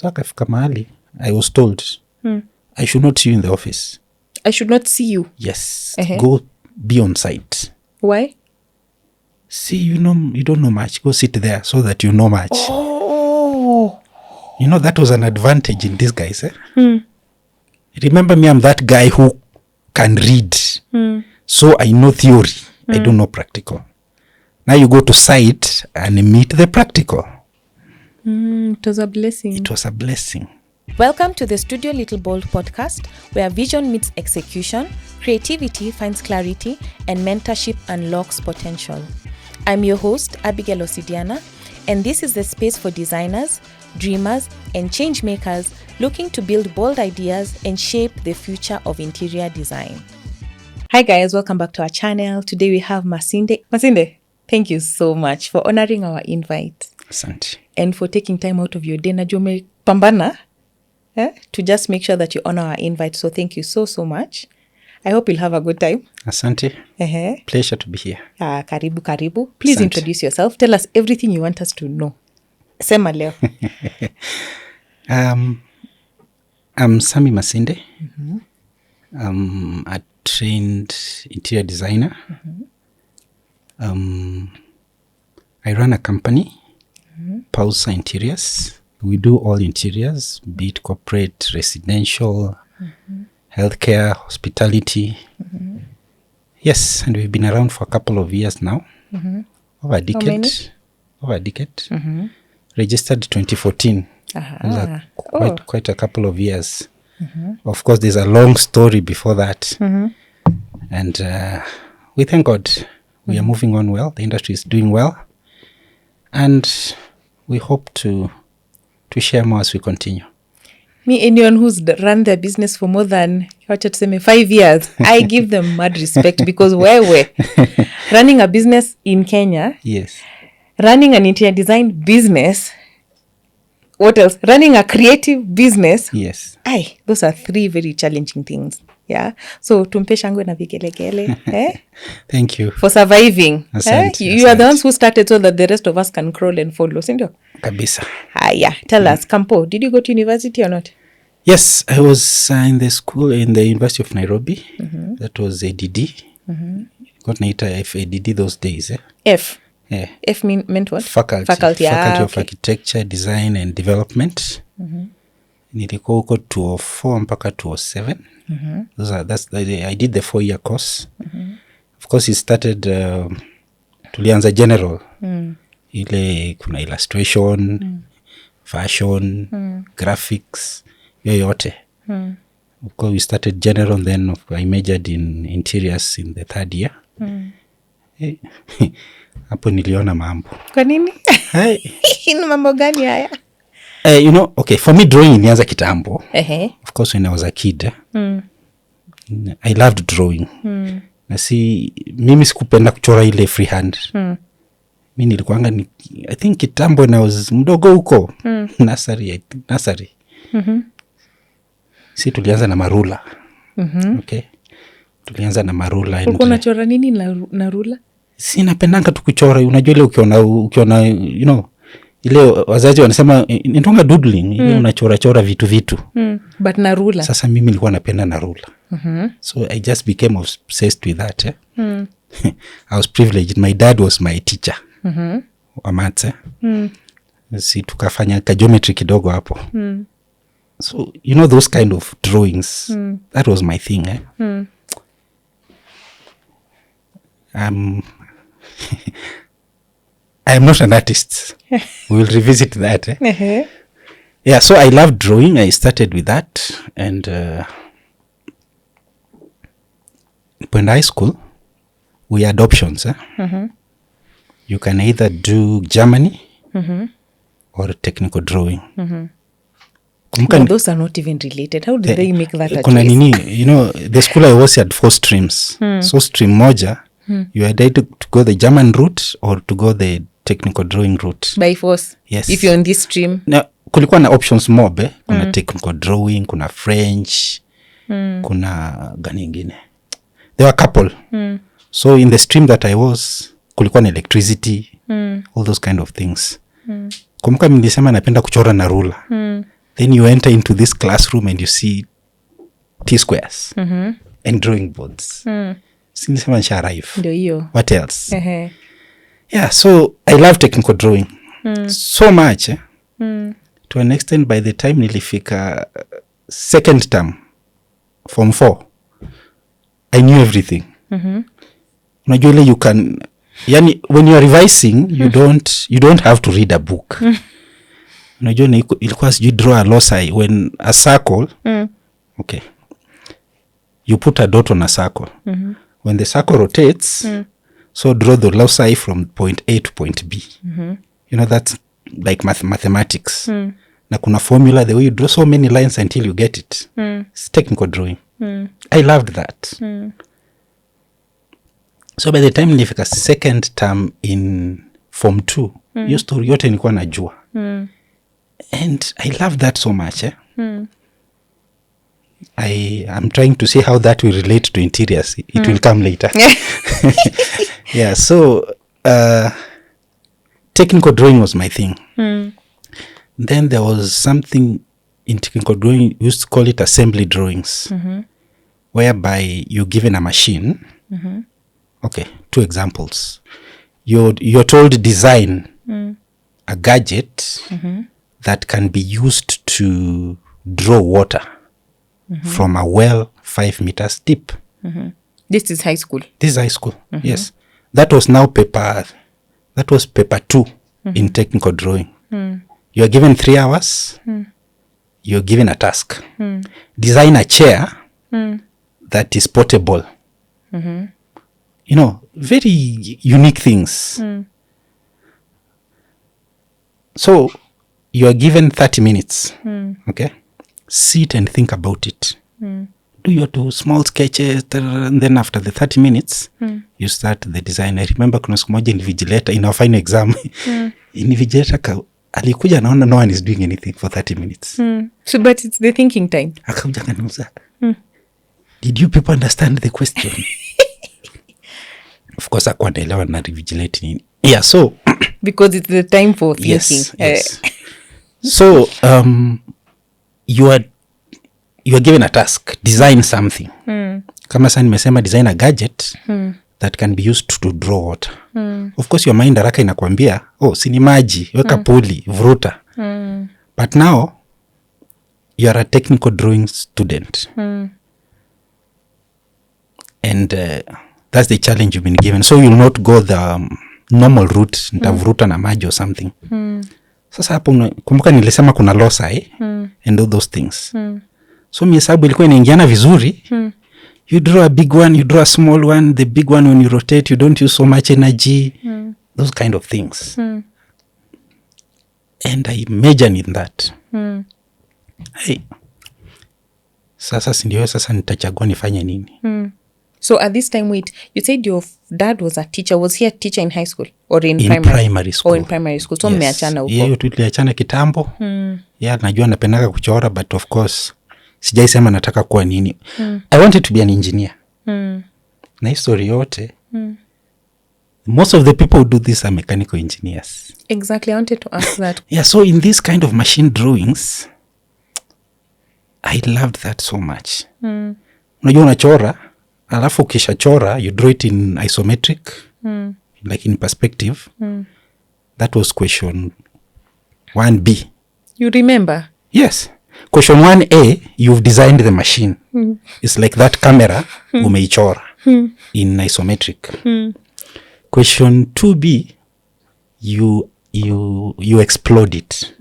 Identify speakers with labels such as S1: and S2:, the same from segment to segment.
S1: So akafika mahali, I was told, I should not see you in the office.
S2: I should not see you?
S1: Yes. Go be on site.
S2: Why?
S1: See, you don't know much. Go sit there so that you know much.
S2: Oh.
S1: That was an advantage in disguise. Remember me, I'm that guy who can read. So I know theory. I don't know practical. Now you go to site and meet the practical.
S2: It was a blessing.
S1: It was a blessing.
S2: Welcome to the Studio Little Bold podcast, where vision meets execution, creativity finds clarity, and mentorship unlocks potential. I'm your host, Abigail Osidiana, and this is the space for designers, dreamers, and change makers looking to build bold ideas and shape the future of interior design. Hi guys, welcome back to our channel. Today we have Masinde. Masinde, thank you so much for honoring our invite.
S1: Asante.
S2: And for taking time out of your day. Najua umepambana to just make sure that you honor our invite. So thank you so much. I hope you'll have a good time.
S1: Asante. Pleasure to be here.
S2: Karibu. Please
S1: Asante.
S2: Introduce yourself. Tell us everything you want us to know. Sema leo.
S1: I'm Sammy Masinde. I'm a trained interior designer. I run a company, Pausa Interiors. We do all interiors, be it corporate, residential, healthcare, hospitality. Yes, and we've been around for a couple of years now. Over a decade.
S2: How many?
S1: Over a decade. Registered 2014. It was quite a couple of years. Of course, there's a long story before that. And we thank God we are moving on well. The industry is doing well. And we hope to share more as we continue.
S2: Me, anyone who's run their business for more than 5 years, I give them mad respect because we're running a business in Kenya.
S1: Yes.
S2: Running an interior design business. What else? Running a creative business.
S1: Yes.
S2: Those are 3 very challenging things. Yeah. So tumpe shangwe na vigelegele.
S1: Thank you.
S2: For surviving.
S1: Asante,
S2: You are the ones who started so that the rest of us can crawl and follow. Sindio?
S1: Kabisa.
S2: Tell us, Campo, did you go to university or not?
S1: Yes, I was in the University of Nairobi. That was ADD. Got naita FADD those days.
S2: F.
S1: Yeah.
S2: F meant what?
S1: Faculty of Architecture, Design and Development. Nilikuwa huko 2004 mpaka 2007. I did the 4-year course. Of course, it started tulianza general. Ile kuna illustration, fashion, graphics, yoyote. Of course, we started general, then I majored in interiors in the 3rd year. Hapo niliona mambo.
S2: Kwa nini? Ina mambo gani haya?
S1: Okay, for me drawing ilianza kitambo.
S2: Of
S1: course, when I was a kid, I loved drawing. Na mimi sikupenda kuchora ile freehand. Mimi nilikuanga I think kitambo na was mdogo huko. Nursery. Tulianza na marula. Okay. Tulianza na marula.
S2: Ulikuwa unachora nini na rula?
S1: Napendanga tu kuchora. Unajua ile ukiona ile wazazi wanasema nitonga doodling, ile unachora vitu.
S2: But na rula.
S1: Sasa mimi nilikuwa napenda na rula. So I just became obsessed with that. I was privileged. My dad was my teacher. Wa maths. Tukafanya ka geometry kidogo hapo. So those kind of drawings, that was my thing. I am not an artist. We will revisit that. Yeah, so I love drawing. I started with that. And in high school, we had options. You can either do Germany or technical drawing.
S2: Those are not even related. How did they make that a choice?
S1: The school I was had 4 streams. So stream moja, you had either to go the German route or to go the technical drawing route.
S2: By force?
S1: Yes.
S2: If you're on this stream?
S1: Now, kulikuwa na options mob. Kuna technical drawing, kuna French, kuna gani ingine. There were a couple. So in the stream that I was, kulikuwa na electricity, all those kind of things. Kumbuka nilisema napenda kuchora na rula. then you enter into this classroom and you see T-squares and drawing boards. Sinisema nisha arrive.
S2: Ndio hiyo.
S1: What else? Yeah, so I love technical drawing so much to an extent by the time nilifika second term form 4 I knew everything. Unajua ile you can, yani when you are revising you don't have to read a book. Unajua ilikuwa sijui draw a loci when a circle okay, you put a dot on a circle. When the circle rotates, so draw the loci from point A to point B. You know, that's like mathematics. Na kuna formula, the way you draw so many lines until you get it. It's technical drawing. I loved that. So by the time nilifika second term in form 2, hiyo story yote nilikuwa najua. And I loved that so much. I'm trying to see how that will relate to interiors. It will come later. Yeah, so technical drawing was my thing. Then there was something in technical drawing, we used to call it assembly drawings, whereby you're given a machine. Okay, 2 examples. You're told design a gadget that can be used to draw water from a well 5 meters deep.
S2: This is high school.
S1: This is high school, yes. That was now paper 2 in technical drawing. You are given 3 hours. You're given a task. Design a chair that is portable. You know, very unique things. So you are given 30 minutes. Okay, sit and think about it. Do your 2 small sketches, and then after the 30 minutes, you start the design. I remember kuna siku moja invigilator in our final exam. Invigilator alikuja naona no one is doing anything for 30 minutes.
S2: So but it's the thinking time.
S1: Akakuja kaniuliza, did you people understand the question? Of course akuwa naelewa na revigilate nini. Yeah, so
S2: because it's the time for thinking.
S1: Yes. So you are given a task, design something. Kama sasa nimesema design a gadget that can be used to draw water. Of course your mind haraka inakwambia, si ni maji, weka puli, vuruta. But now you are a technical drawing student. And that's the challenge you've been given. So you'll not go the normal route, nitavuruta na maji or something. Sasa hapo kumbuka nilisema kuna loci and all those things. So mihesabu ilikuwa inaingiana vizuri. You draw a big one, you draw a small one. The big one, when you rotate, you don't use so much energy. Those kind of things. And I majored in that. Hey. Sasa sindio, sasa nitachagua nifanye nini.
S2: So at this time, wait, you said your dad was a teacher. Was he a teacher in high school or in
S1: primary school?
S2: Or in primary school. So mmeachana huko.
S1: Yeah, tuliachana kitambo. Yeah, najua napendaka kuchora, but of course sijaisema nataka kuwa nini. I wanted to be an engineer. Na history yote, most of the people who do this are mechanical engineers.
S2: Exactly, I wanted to ask that.
S1: Yeah, so in this kind of machine drawings, I loved that so much. Unajua unachora, alafu ukishachora, you draw it in isometric, like in perspective. That was question 1B. You
S2: remember?
S1: Yes. Question 1A, you've designed the machine. It's like that camera, umeichora in isometric. Question 2B, you explode it.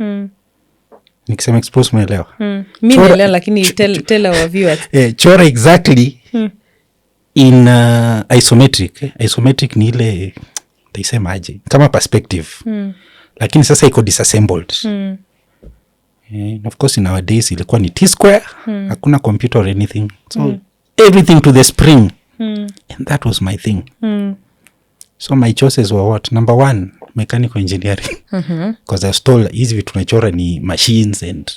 S1: Nikisema explode umeelewa?
S2: Mimi naelewa, lakini tell our viewers.
S1: Chora exactly in isometric. Isometric ni ile taisema aje, kama perspective. Lakini sasa iko disassembled. Of course nowadays ilikuwa ni T-square, hakuna computer or anything. So everything to the spring. And that was my thing. So my choices were what? Number 1, mechanical engineering. Because I was told hizi vitu tunachora ni machines and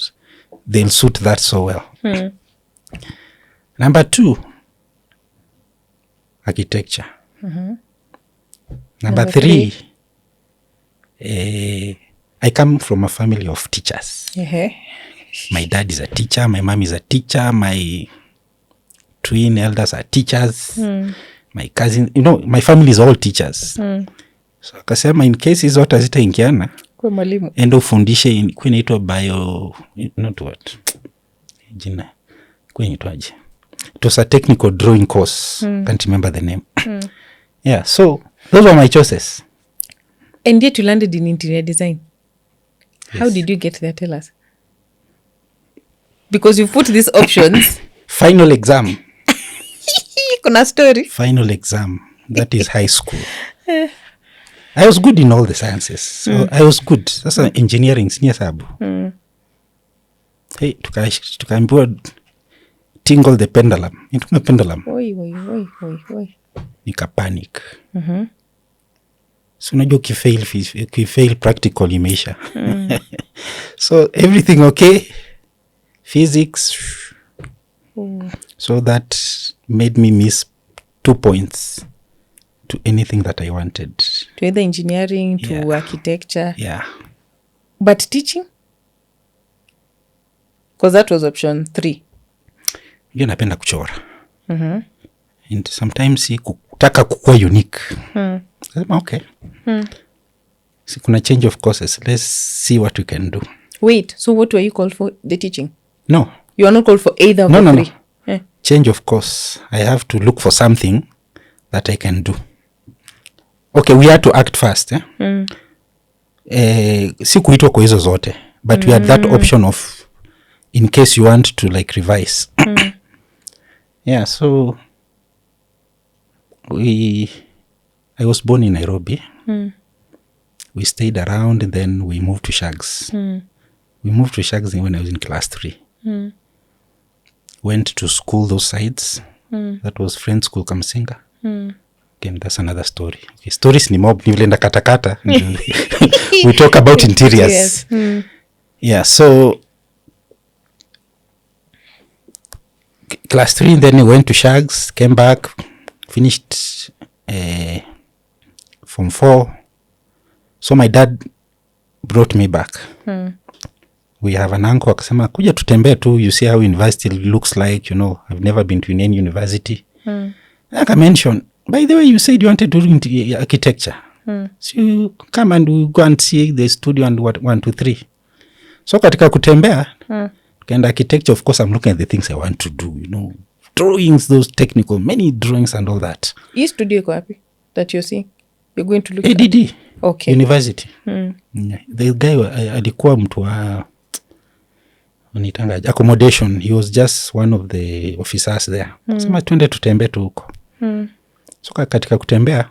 S1: they'll suit that so well. Number 2, architecture. Number 3, I come from a family of teachers. My dad is a teacher, my mom is a teacher, my twin elders are teachers, my cousin, my family is all teachers. So akasema in case hizo zote zitaingiana
S2: kwa mwalimu,
S1: endo ufundishe inaitwa not what jina inaitwaje, it was a technical drawing course. Can't remember the name. Yeah, so those were my choices.
S2: And yet you landed in interior design.
S1: Yes.
S2: How did you get there? Tell us. Because you put these options.
S1: Final exam.
S2: Kuna story.
S1: Final exam. That is high school. I was good in all the sciences. So I was good. Sasa engineering senior sabu. Hey, tukaambiwa tingle the pendulum. Nituna pendulum.
S2: Oi.
S1: Nika panic. So unajua ukifail practical imeisha. So everything okay. Physics. So that made me miss 2 points to anything that I wanted.
S2: To either engineering, to architecture.
S1: Yeah.
S2: But teaching? Because that was option 3.
S1: Yo napenda kuchora. And sometimes kutaka kukua unique. Okay. So kuna change of courses. Let's see what we can do.
S2: Wait, so what were you called for? The teaching?
S1: No.
S2: You are not called for either of the 3?
S1: No. Change of course. I have to look for something that I can do. Okay, we had to act fast. Si kuitwa kwa hizo zote. But we had that option of in case you want to like revise. Yeah, so I was born in Nairobi. We stayed around and then we moved to Shags. We moved to Shags when I was in class 3. Went to school those sides. That was Friends School Kamsinga. Again, that's another story. Okay, stories ni mob. Nivlenda katakata. We talk about interiors. Yeah, so class 3, then we went to Shags, came back, finished Form 4. So my dad brought me back. We have an uncle akasema kuja tutembee tu, you see how university looks like, I've never been to any university. Like I mentioned, by the way, you said you wanted to do architecture. So you come and we go and see the studio and what 1, 2, 3. So katika kutembea, and architecture, of course, I'm looking at the things I want to do, drawings, those technical, many drawings and all that.
S2: Hii studio iko wapi that you're seeing? You're going to look
S1: ADD.
S2: at? Okay.
S1: University. The guy alikuwa mtu wa accommodation. He was just one of the officers there. Sema tuende tutembe tu huko. So katika kutembea,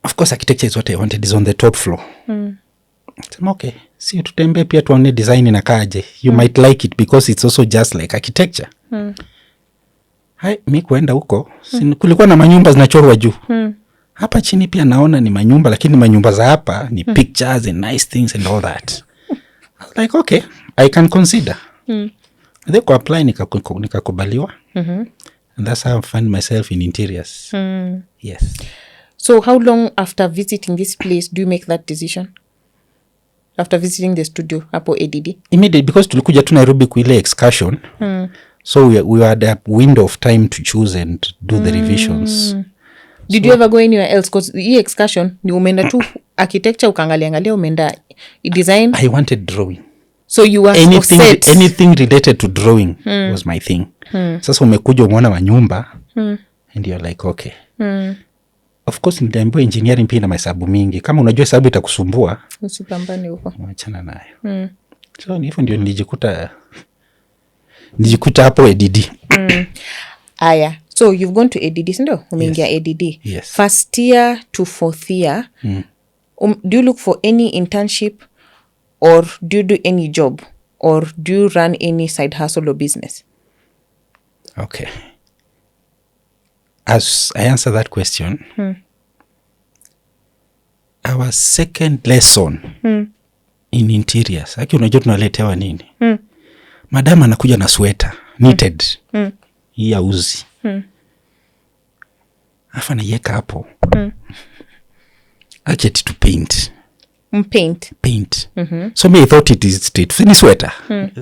S1: of course architecture is what I wanted, is on the top floor. Sema okay, si tutembe pia tuone design inakaje. You might like it because it's also just like architecture. Hai, mi kuenda huko, kulikuwa na manyumba zinachorwa juu. Hapa chini pia naona ni manyumba, lakini manyumba za hapa ni pictures and nice things and all that. I was like, okay, I can consider. Then ku apply nikakubaliwa. And that's how I find myself in interiors. Yes.
S2: So how long after visiting this place do you make that decision? After visiting the studio hapo ADD?
S1: Immediately, because tulikuja tu Nairobi kuile excursion. So we had a window of time to choose and do the revisions.
S2: Did you ever go anywhere else? Because hii excursion ni umeenda tu architecture ukaangalia umeenda design.
S1: I wanted drawing.
S2: So you were set.
S1: Anything related to drawing was my thing. Sasa umekuja umeona manyumba and you're like, okay. Of course niliambiwa engineering pia na mahesabu mingi. Kama unajua hesabu itakusumbua,
S2: usipambane huko.
S1: Achana nayo. So hivyo ndio nilijikuta hapo ADD.
S2: Aya. So you've gone to ADD, sindo? Umeingia ADD.
S1: Yes.
S2: First year to 4th year. Do you look for any internship or do you do any job or do you run any side hustle or business?
S1: Okay. As I answer that question, our second lesson in interiors, aki unajua tunaletewa nini? Madam anakuja na sweater, knitted, hii ya uzi. Afa naiweka hapo. Acheti to paint.
S2: Paint.
S1: So me I thought it is straight ni sweater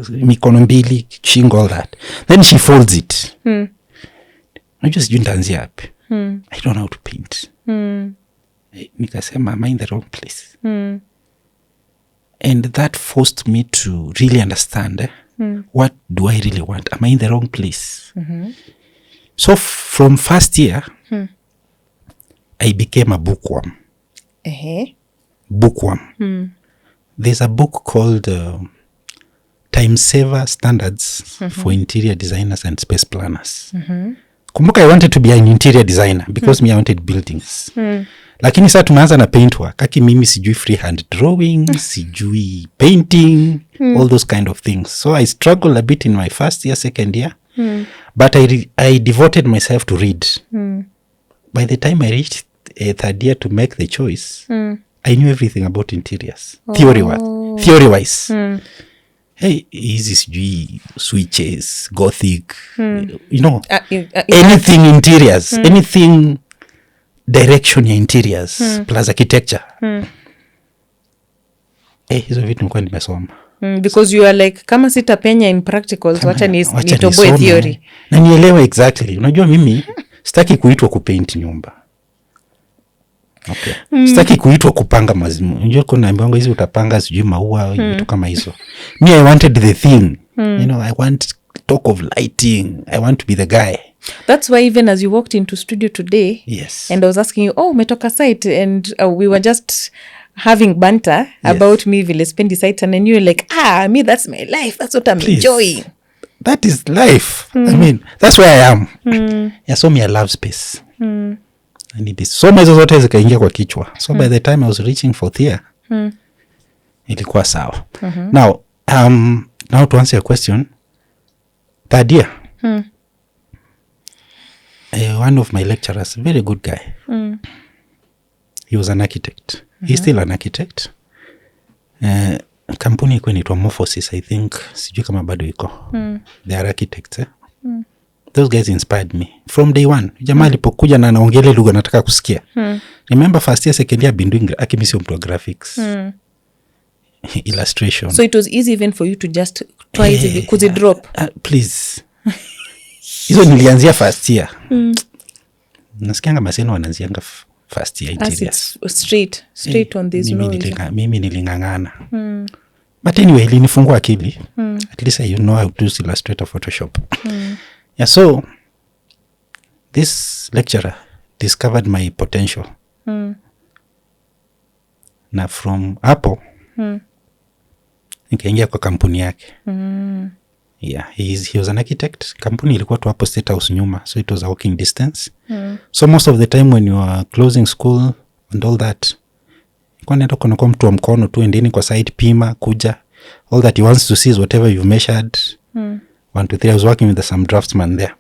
S1: mikono mbili shingo all that, then she folds it. I just nitaanzia hapi. I don't know how to paint. Nikasema am I in the wrong place? And that forced me to really understand what do I really want? Am I in the wrong place? So from first year I became a bookworm. Bookworm. There's a book called Time Saver Standards for Interior Designers and Space Planners. Kumbuka I wanted to be an interior designer because me I wanted buildings. Lakini sasa tumeanza na paint work. Kaki mimi sijui freehand drawing, sijui painting, all those kind of things. So I struggled a bit in my first year, second year. But I devoted myself to read. By the time I reached third year to make the choice, I knew everything about interiors. Theory-wise. Hey, hizi sijui switches, gothic, you know, anything interiors, anything direction ya interiors, plus architecture. Hizo vitu nilikuwa nimesoma.
S2: Because you are like, kama sitapenya in practicals, wacha nitoboe theory.
S1: Na nielewa exactly. Unajua mimi, sitaki kuitwa kupaint nyumba. Okay. Sitaki kuitwa kupanga mazimu. Unajua kuna mbongo hizi utapanga sijui maua vitu kama hizo. Me I wanted the thing. You know, I want talk of lighting. I want to be the guy.
S2: That's why even as you walked into studio today,
S1: yes,
S2: and I was asking you, umetoka site, and we were just having banter about me vile spendi site, and then you were like, me, that's my life. That's what I'm enjoying.
S1: That is life. I mean, that's where I am. Yeah, so me I love space. I need this. So hizo zote zikaingia kwa kichwa. So by the time I was reaching fourth year, ilikuwa sawa. Now to answer your question, third year, one of my lecturers, very good guy, he was an architect. He's still an architect. Kampuni iko inaitwa Morphosis, I think. Sijui kama bado iko. They are architects. Those guys inspired me from day one. Jamaa alipokuja na anaongea lugha nataka kusikia. Remember first year, second year, been doing mtu wa graphics, illustration.
S2: So it was easy even for you to just twice could it drop?
S1: Please. Hizo nilianzia first year. Nasikianga maseno wanaanzianga first year interiors.
S2: Straight on this
S1: mimi nilingangana. But anyway, ilinifungua akili. At least I know how to use Illustrator, Photoshop. Yeah, so this lecturer discovered my potential. Na from hapo nikaingia kwa kampuni yake. Yeah, he was an architect. Kampuni ilikuwa tu hapo State House nyuma, so it was a walking distance. So most of the time when you are closing school and all that, kwa nenda kuna kwa mtu wa mkono tu, endeni kwa site, pima, kuja. All that he wants to see is whatever you've measured. 1, 2, 3. I was working with some draftsman there.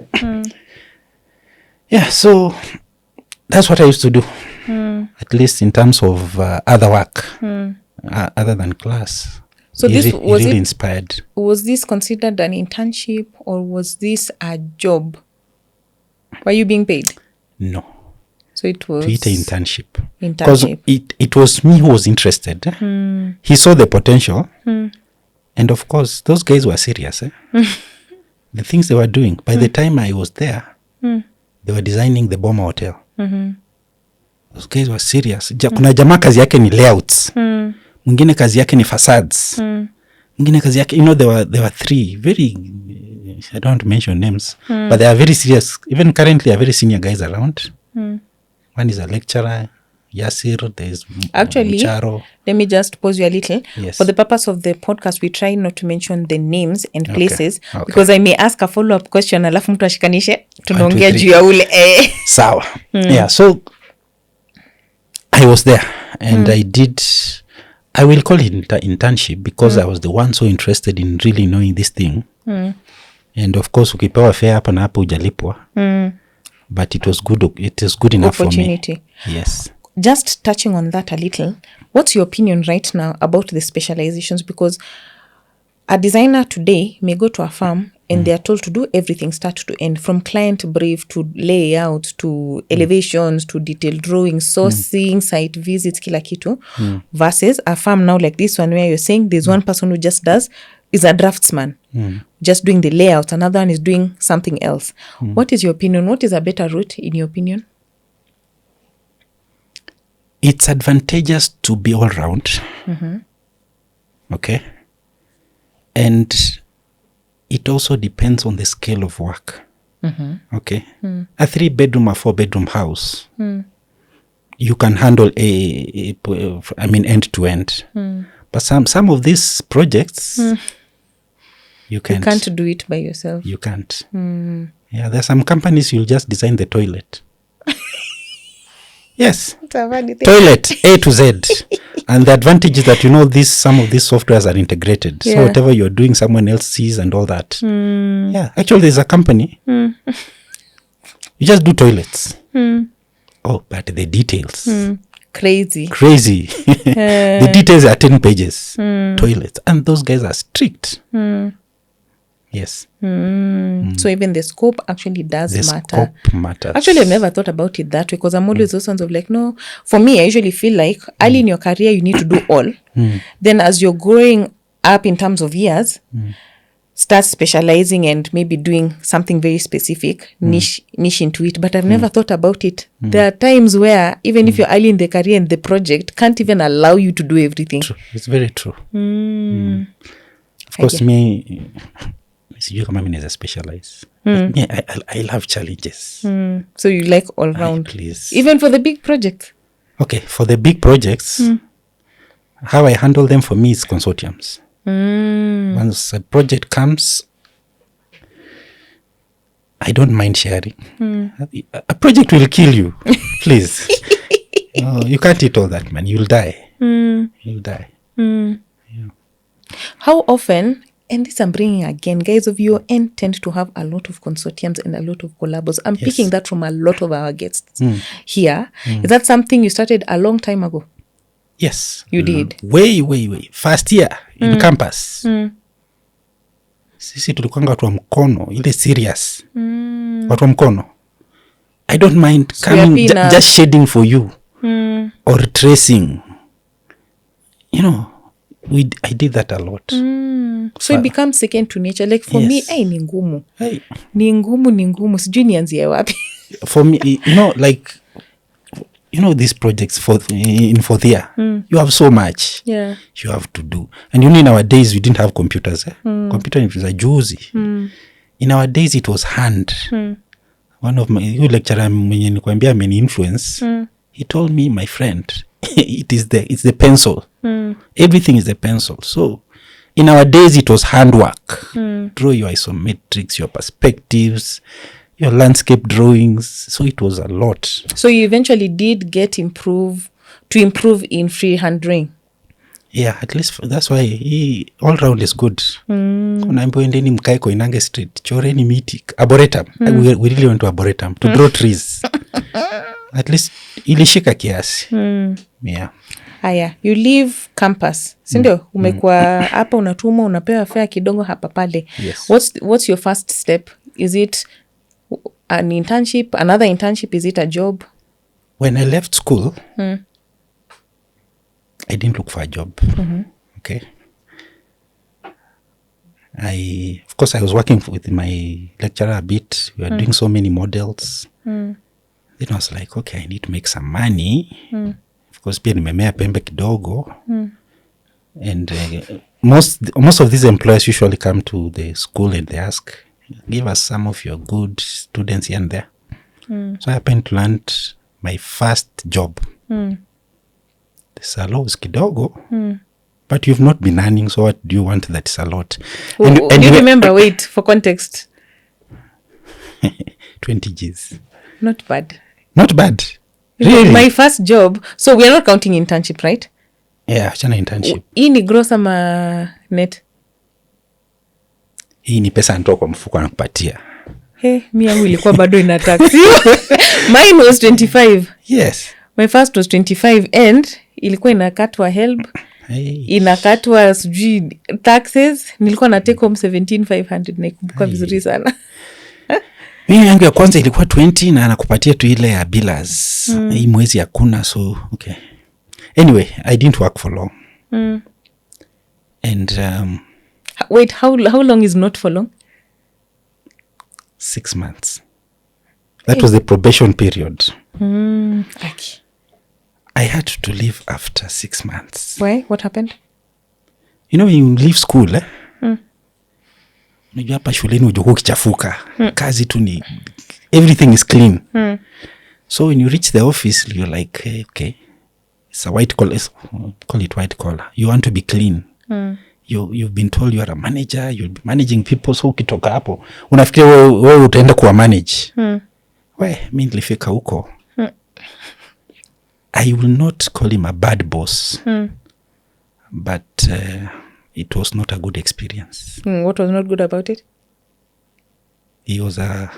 S1: Yeah, so that's what I used to do. At least in terms of other work, other than class.
S2: So this was
S1: really inspired.
S2: Was this considered an internship or was this a job? Were you being paid?
S1: No.
S2: So it was
S1: internship. Because it was me who was interested. He saw the potential. And of course, those guys were serious. The things they were doing. By the time I was there, they were designing the Boma Hotel. Those guys were serious. Kuna jamaa kazi yake ni layouts. Mwingine kazi yake ni facades. Mwingine kazi yake, you know, there were three very, I don't want to mention names, but they are very serious. Even currently, are very senior guys around. One is a lecturer, Yasir, there's
S2: actually
S1: Charo.
S2: Let me just pause you a little.
S1: Yes.
S2: For the purpose of the podcast, we try not to mention the names and places,
S1: Okay.
S2: because I may ask a follow-up question alafu mtu ashikanishe tunaongea juu ya ule
S1: Sawa. Yeah, so I was there and I will call it internship because I was the one so interested in really knowing this thing. And of course ukipewa fare hapa na hapo hujalipwa. But it was good enough
S2: opportunity
S1: for me. Yes.
S2: Just touching on that a little, what's your opinion right now about the specializations? Because a designer today may go to a firm and they are told to do everything start to end, from client brief to layout to elevations to detailed drawings, sourcing, site visits, kila kitu, versus a farm now like this one where you're saying there's one person who just is a draftsman, just doing the layout, another one is doing something else. What is your opinion? What is a better route in your opinion?
S1: It's advantageous to be all round. Okay. And it also depends on the scale of work. Okay. A 3-bedroom or 4-bedroom house, you can handle end to end. But some of these projects, you can't
S2: do it by yourself.
S1: You can't. Yeah, there's some companies you'll just design the toilet. Yes, toilet A to Z. And the advantage is that some of these softwares are integrated. So whatever you're doing, someone else sees and all that. Yeah, actually there's a company. You just do toilets. Oh, but the details.
S2: Crazy.
S1: The details are 10 pages. Toilets. And those guys are strict. Yes.
S2: So even the scope actually does matter.
S1: Scope matters.
S2: Actually, I've never thought about it that way, because I'm always those ones of like, no, for me, I usually feel like early in your career, you need to do all. Then as you're growing up in terms of years, start specializing and maybe doing something very specific, niche into it. But I've never thought about it. There are times where even if you're early in the career and the project can't even allow you to do everything.
S1: True. It's very true. Of course, me... sijui kama mimi naweza specialize. Yeah, I love challenges.
S2: So you like all round.
S1: Please.
S2: Even for the big projects?
S1: Okay, for the big projects, how I handle them for me is consortiums. Once a project comes, I don't mind sharing. A project will kill you. Please. You can't eat all that, man. You'll die. You'll die. Yeah.
S2: How often... And this I'm bringing again, guys of your end tend to have a lot of consortiums and a lot of collabos. I'm picking that from a lot of our guests here. Is that something you started a long time ago?
S1: Yes.
S2: You did?
S1: Way. First year in campus. Sisi tulikuanga watu wa mkono, ile serious. Watu wa mkono. I don't mind coming, just shading for you. Or tracing. I did that a lot.
S2: So it becomes second to nature. Like for me, ni ngumu. Ni ngumu. Sijui nianzie wapi.
S1: For me, these projects in fourth year, you have so much you have to do. And in our days, we didn't have computers. Computer is a juicy. In our days, it was hand. One of my lecturer mwenye nikwambia ameni influence, he told me, my friend, it's the pencil. Everything is the pencil. So in our days, it was handwork. Draw your isometrics, your perspectives, your landscape drawings. So it was a lot.
S2: So you eventually did get improve in freehand drawing.
S1: Yeah, at least that's why all round is good. Unaambiwa endeni mkae Koinange Street, choreni miti, arboretum. We really went to arboretum to draw trees. At least ilishika kiasi. Yeah.
S2: Haya, you leave campus. Sindio? Umekuwa hapa unatumwa, unapewa fare kidogo hapa pale.
S1: Yes.
S2: What's your first step? Is it an internship, another internship? Is it a job?
S1: When I left school, I didn't look for a job. Okay. Of course, I was working with my lecturer a bit. We were doing so many models. Then I was like, okay, I need to make some money. Of course, pia nimemea pembe kidogo. And most of these employers usually come to the school and they ask, give us some of your good students here and there. So I happened to land my first job. The salary was kidogo. But you've not been earning, so what do you want that is a lot?
S2: And do you remember, wait, for context?
S1: 20 Gs.
S2: Not bad.
S1: Not bad. Really?
S2: My first job, so we are not counting internship, right?
S1: Yeah, chana internship.
S2: Hii ni gross ama net?
S1: Hii ni pesa nitoa kwa mfuko anakupatia.
S2: Mi yangu ilikuwa bado ina tax. Mine was 25.
S1: Yes.
S2: My first was 25 and ilikuwa inakatwa help. inakatwa sijui taxes. Nilikuwa na take home 17,500 naikumbuka vizuri sana.
S1: Mimi yangu ya kwanza ilikuwa 20 na anakupatia tu ile ya billers. Hii mwezi hakuna, so okay. Anyway, I didn't work for long. And
S2: wait, how long is not for long?
S1: 6 months. That was the probation period.
S2: Okay.
S1: I had to leave after 6 months.
S2: Why? What happened?
S1: You know, when you leave school, unajua hapa shuleni unajua ukichafuka. Kazi tu ni everything is clean. So when you reach the office, you're like, hey, okay, it's a white collar, call it white collar. You want to be clean. You've been told you are a manager, you'll be managing people, so ukitoka hapo unafikiria wewe utaenda kuwa manage. Mimi nilifika huko. I will not call him a bad boss. But it was not a good experience.
S2: What was not good about it?
S1: He was I'm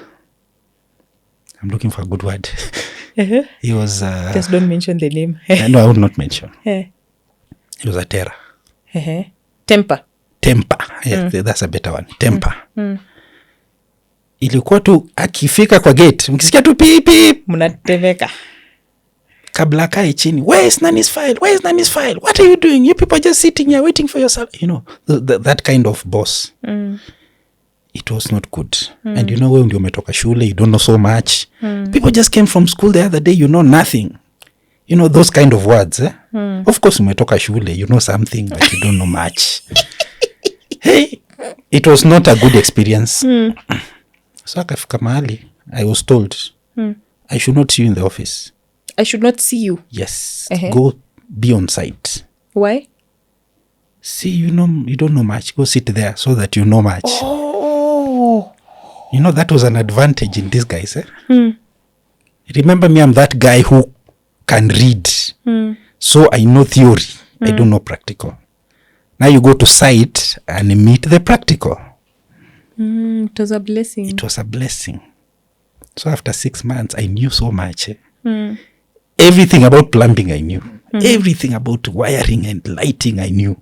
S1: looking for a good word. He was
S2: just don't mention the name.
S1: No, I will not mention. He was a terror.
S2: Temper.
S1: Yes, that's a better one. Temper. Ilikuwa tu akifika kwa gate, mkisikia tu pipi,
S2: mnateveka.
S1: Kabla kae chini, where's Nani's file? What are you doing? You people are just sitting here waiting for yourself. You know, that kind of boss. It was not good. And you know, when you umetoka shule, you don't know so much. People just came from school the other day, you know nothing. You know, those kind of words. Of course, umetoka shule, you know something, but you don't know much. Hey, it was not a good experience. So akafika mahali, I was told, I should not see you in the office.
S2: I should not see you?
S1: Yes. Go be on site.
S2: Why?
S1: See, you don't know much. Go sit there so that you know much.
S2: Oh.
S1: You know, that was an advantage in disguise. Remember me, I'm that guy who can read. So I know theory. I don't know practical. Now you go to site and meet the practical.
S2: It was a blessing.
S1: It was a blessing. So after 6 months, I knew so much. Everything about plumbing I knew. Everything about wiring and lighting I knew.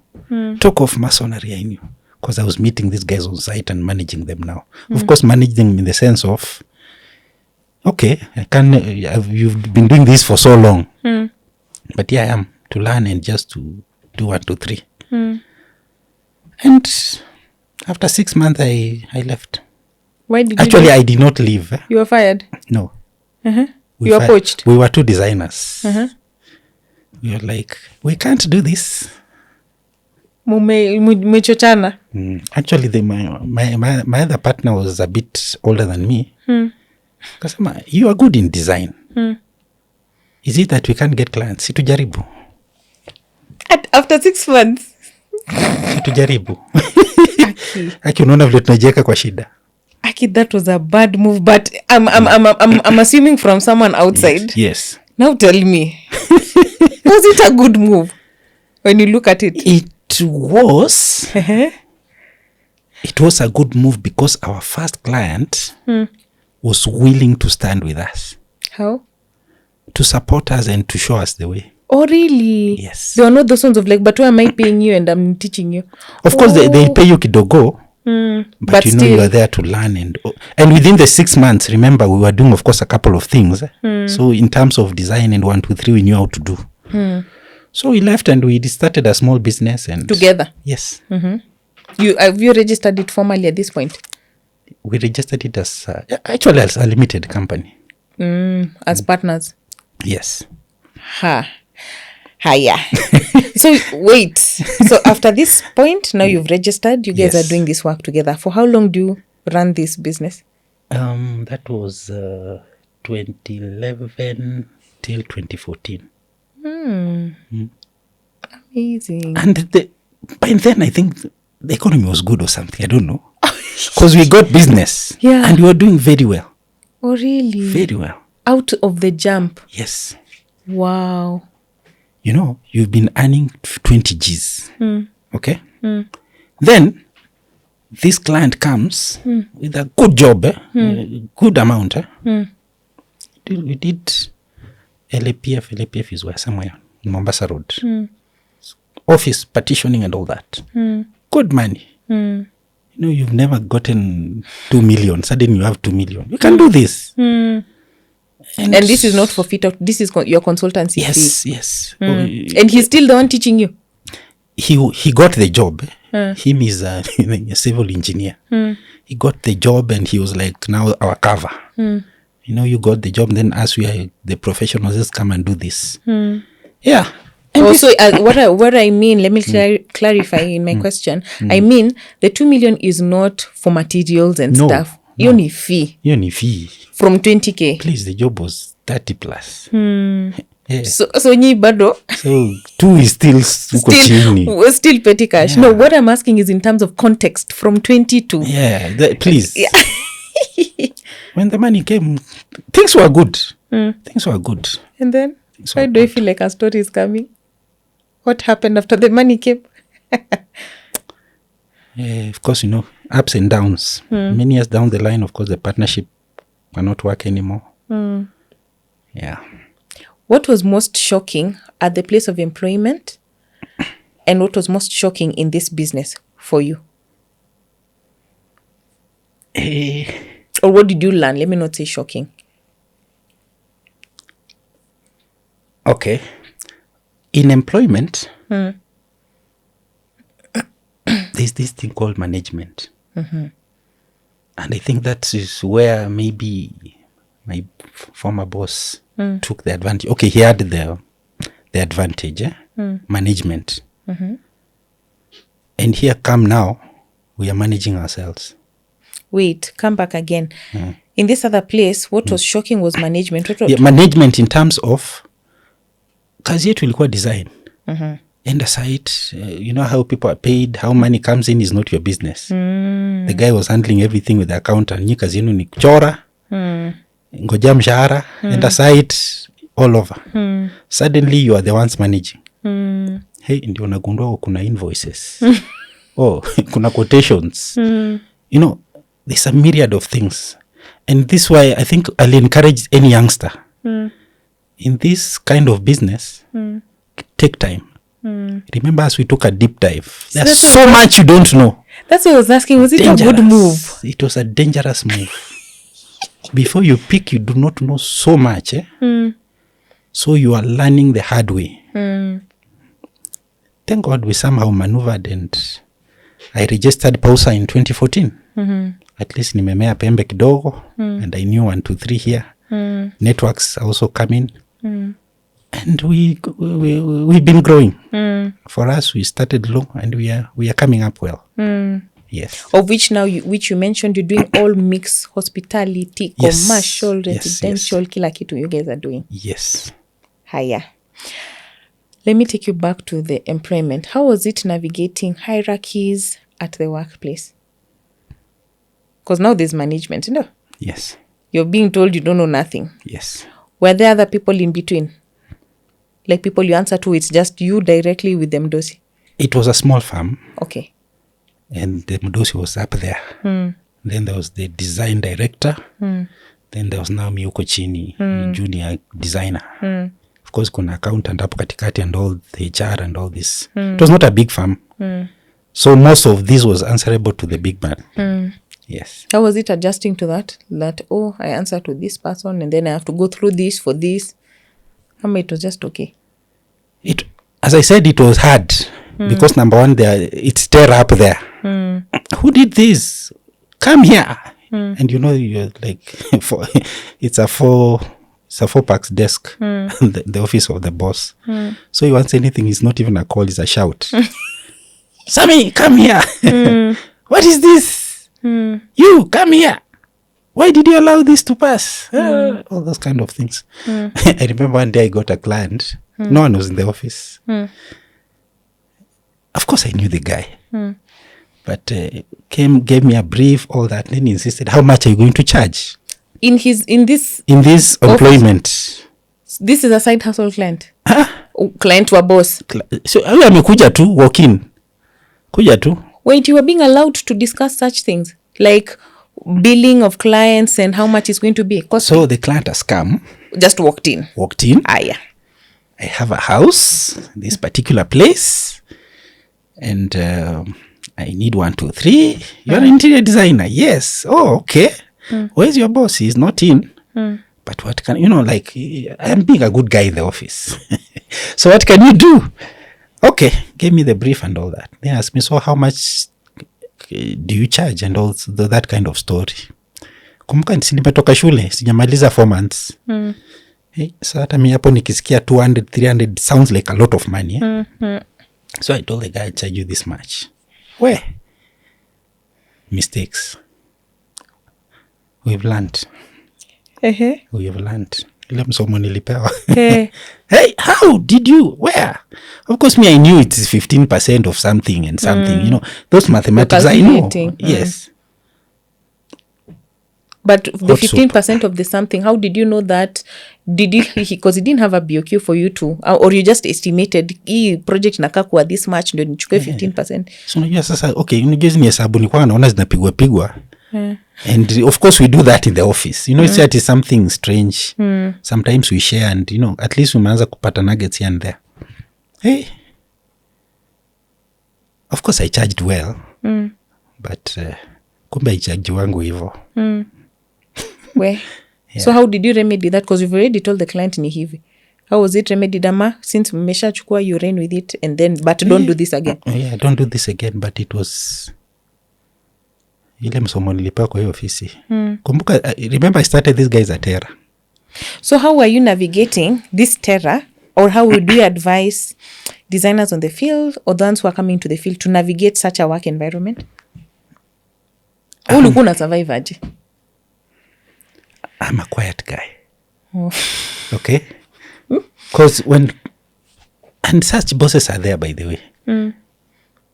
S1: Talk of masonry I knew. Because I was meeting these guys on site and managing them now. Of course, managing them in the sense of, okay, you've been doing this for so long. But here I am to learn and just to do 1, 2, 3. And after 6 months, I left.
S2: Why did
S1: Actually,
S2: you
S1: I did not leave.
S2: You were fired?
S1: No.
S2: You were poached?
S1: We were 2 designers. We were like, we can't do this.
S2: Mumechochana?
S1: Actually, my other partner was a bit older than me. Kasema, you are good in design. Is it that we can't get clients? Situjaribu.
S2: After 6 months?
S1: Situjaribu. Aki unaona vile tunajeka kwa shida.
S2: Aki, that was a bad move, but I'm assuming from someone outside.
S1: Yes.
S2: Now tell me, was it a good move when you look at it?
S1: It was. It was a good move because our first client was willing to stand with us.
S2: How?
S1: To support us and to show us the way.
S2: Oh, really?
S1: Yes.
S2: They are not those ones of like, but why am I paying you and I'm teaching you?
S1: Of course, they pay you kidogo. But you know, you are there to learn. And within the 6 months, remember, we were doing, of course, a couple of things. So in terms of design and 1, 2, 3, we knew how to do. So we left and we started a small business. And
S2: together?
S1: Yes.
S2: Have you registered it formally at this point?
S1: We registered it as, actually as a limited company.
S2: As partners?
S1: Yes.
S2: Yeah. So wait. So after this point, now you've registered, you guys are doing this work together. For how long do you run this business?
S1: That was 2011 till 2014.
S2: Amazing.
S1: And by then, I think the economy was good or something. I don't know. Because we got business.
S2: Yeah.
S1: And we were doing very well.
S2: Oh, really?
S1: Very well.
S2: Out of the jump?
S1: Yes.
S2: Wow.
S1: You know, you've been earning 20 Gs. Okay? Then, this client comes with a good job, good amount. We did LAPF is where? Somewhere in Mombasa Road. office partitioning and all that. Good money. You know, you've never gotten 2 million. Suddenly you have 2 million. You can do this.
S2: And this is not for fit out. This is your consultancy fee.
S1: Yes.
S2: And he's still the one teaching you?
S1: He got the job. Him is a civil engineer. He got the job and he was like, now our cover. You know, you got the job, then as we are the professionals, just come and do this. Yeah. And
S2: also, what I mean, let me clarify in my question. I mean, the 2 million is not for materials and stuff. You need fee. From 20K.
S1: Please, the job was 30 plus. Yeah.
S2: So nyi bado.
S1: So 2 is
S2: still petty cash. Yeah. No, what I'm asking is in terms of context from 22.
S1: Yeah, please. Yeah. When the money came, things were good. Things were good.
S2: And then, why do I feel like a story is coming? What happened after the money came?
S1: Of course, you know, ups and downs. Many years down the line, of course, the partnership cannot work anymore. Yeah.
S2: What was most shocking at the place of employment? And what was most shocking in this business for you? Or what did you learn? Let me not say shocking.
S1: Okay. In employment, there's this thing called management. And I think that is where maybe my former boss took the advantage. Okay, he had the advantage, management. And here come now, we are managing ourselves.
S2: Wait, come back again. In this other place, what was shocking was management.
S1: Management in terms of, kazi yetu ilikuwa design. End aside, you know how people are paid, how money comes in is not your business. The guy was handling everything with the accountant. Nyi kazi yenu ni kuchora, ngoja mshahara, end aside, all over. Suddenly you are the ones managing. Hey, ndio nagundua kuna invoices. Kuna quotations. You know, there's a myriad of things. And this why I think I'll encourage any youngster in this kind of business, take time. Remember, as we took a deep dive, there's so much you don't know.
S2: That's what I was asking. Was it a good move?
S1: It was a dangerous move. Before you pick, you do not know so much. So you are learning the hard way. Thank God we somehow maneuvered and I registered Pausa in 2014. At least nimemea pembe kidogo and I knew 1, 2, 3 here. Networks also come in. And we've been growing. For us, we started low and we are coming up well. Yes.
S2: Of which now, which you mentioned, you're doing all mixed hospitality, commercial, residential, kila kitu you guys are doing.
S1: Yes.
S2: Haya. Let me take you back to the employment. How was it navigating hierarchies at the workplace? Because now there's management, you know?
S1: Yes.
S2: You're being told you don't know nothing.
S1: Yes.
S2: Were there other people in between? Like people you answer to, it's just you directly with the Mdosi?
S1: It was a small farm.
S2: Okay.
S1: And the Mdosi was up there. Then there was the design director. Then there was now Miyuko Chini, junior designer. Of course, kuna accountant up katikati and all the HR and all this. It was not a big farm. So most of this was answerable to the big man. Yes.
S2: How was it adjusting to that? That, I answer to this person and then I have to go through this for this. It was just okay.
S1: As I said, it was hard because number one, it's terror up there. Who did this? Come here. And you know, you're like, it's a 4-pax desk, the office of the boss. So you want anything, it's not even a call, it's a shout. Sami, come here. What is this? You, come here. Why did you allow this to pass? All those kind of things. I remember one day I got a client. No one was in the office. Of course, I knew the guy. But gave me a brief, all that. Then he insisted, how much are you going to charge?
S2: In this
S1: employment.
S2: This is a side hustle client? Client to a boss?
S1: So, amekuja tu, walk in. Kuja tu.
S2: Wait, you were being allowed to discuss such things? Like billing of clients and how much it's going to be?
S1: So the client has come.
S2: Just walked in?
S1: Walked in.
S2: Yeah.
S1: I have a house, this particular place. And I need 1, 2, 3. You're an interior designer. Yes. Oh, okay. Where's your boss? He's not in. But what can, like, I'm being a good guy in the office. So what can you do? Okay, give me the brief and all that. They ask me, so how much do you charge? And all that kind of story. Kumbuka nimetoka shule, sijamaliza 4 months. Hey, so hata mi hapo nikisikia 200, 300 sounds like a lot of money. So I told the guy, I charge you this much. Where? Mistakes. We've learned. We have learned. Ile msomo nilipewa. Hey, how did you? Where? Of course, me, I knew it's 15% of something and something. Those mathematics I know. Yes.
S2: But the 15% of the something, how did you know that? Because he didn't have a BOQ for you to, or you just estimated, hii project inakaa kwa this much, ndio nichukue 15%.
S1: So unajua sasa, okay, unajua ni hesabu ni kwa naona zinapigwa. And of course we do that in the office. It's that is something strange. Sometimes we share and, at least umeanza kupata nuggets here and there. Hey. Of course I charged well. But kumbe I charged wangu hivyo.
S2: Where? So how did you remedy that? Because you've already told the client ni hivi. How was it remedied, ama? Since mmeshachukua, you ran with it and then, but don't do this again.
S1: Yeah, don't do this again, but it was ile msomo nilipewa kwa hiyo ofisi. Kumbuka, remember I started this guys at Terra.
S2: So how are you navigating this Terra, or how would you advise designers on the field or the ones who are coming to the field to navigate such a work environment? Ulikuwa na survive aje?
S1: I'm a quiet guy. Okay? Because and such bosses are there, by the way.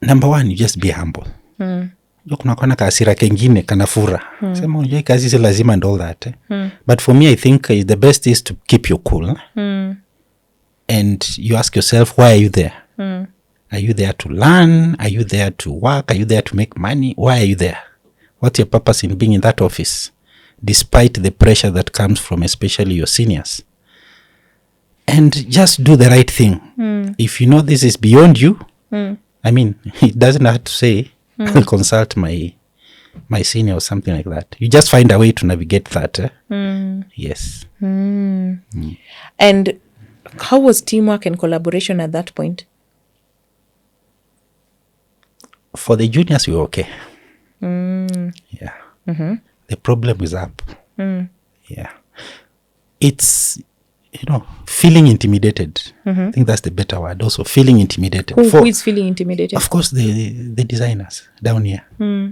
S1: Number one, you just be humble. Kuna kona kasira kengine kanafura. Sema unajua kazi si lazima and all that. But for me, I think the best is to keep you cool. And you ask yourself, why are you there? Are you there to learn? Are you there to work? Are you there to make money? Why are you there? What's your purpose in being in that office? Despite the pressure that comes from especially your seniors. And just do the right thing. If you know this is beyond you, I mean, it doesn't have to say, I'll consult my senior or something like that. You just find a way to navigate that. Yes.
S2: And how was teamwork and collaboration at that point?
S1: For the juniors, we were okay. Yeah. The problem is up. Yeah. It's, feeling intimidated. I think that's the better word. Also, feeling intimidated.
S2: Who is feeling intimidated?
S1: Of course, the designers down here.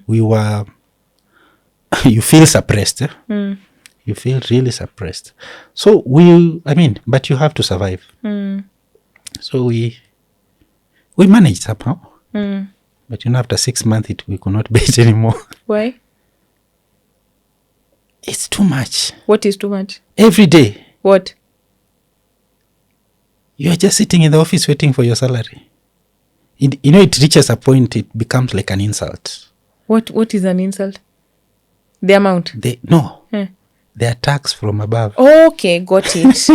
S1: We were, you feel suppressed. You feel really suppressed. So but you have to survive. So we managed somehow. But after 6 months, we could not bear it anymore.
S2: Why?
S1: It's too much.
S2: What is too much?
S1: Every day.
S2: What?
S1: You are just sitting in the office waiting for your salary. It reaches a point, it becomes like an insult.
S2: What is an insult? The amount?
S1: No. They are tax from above.
S2: Okay, got it.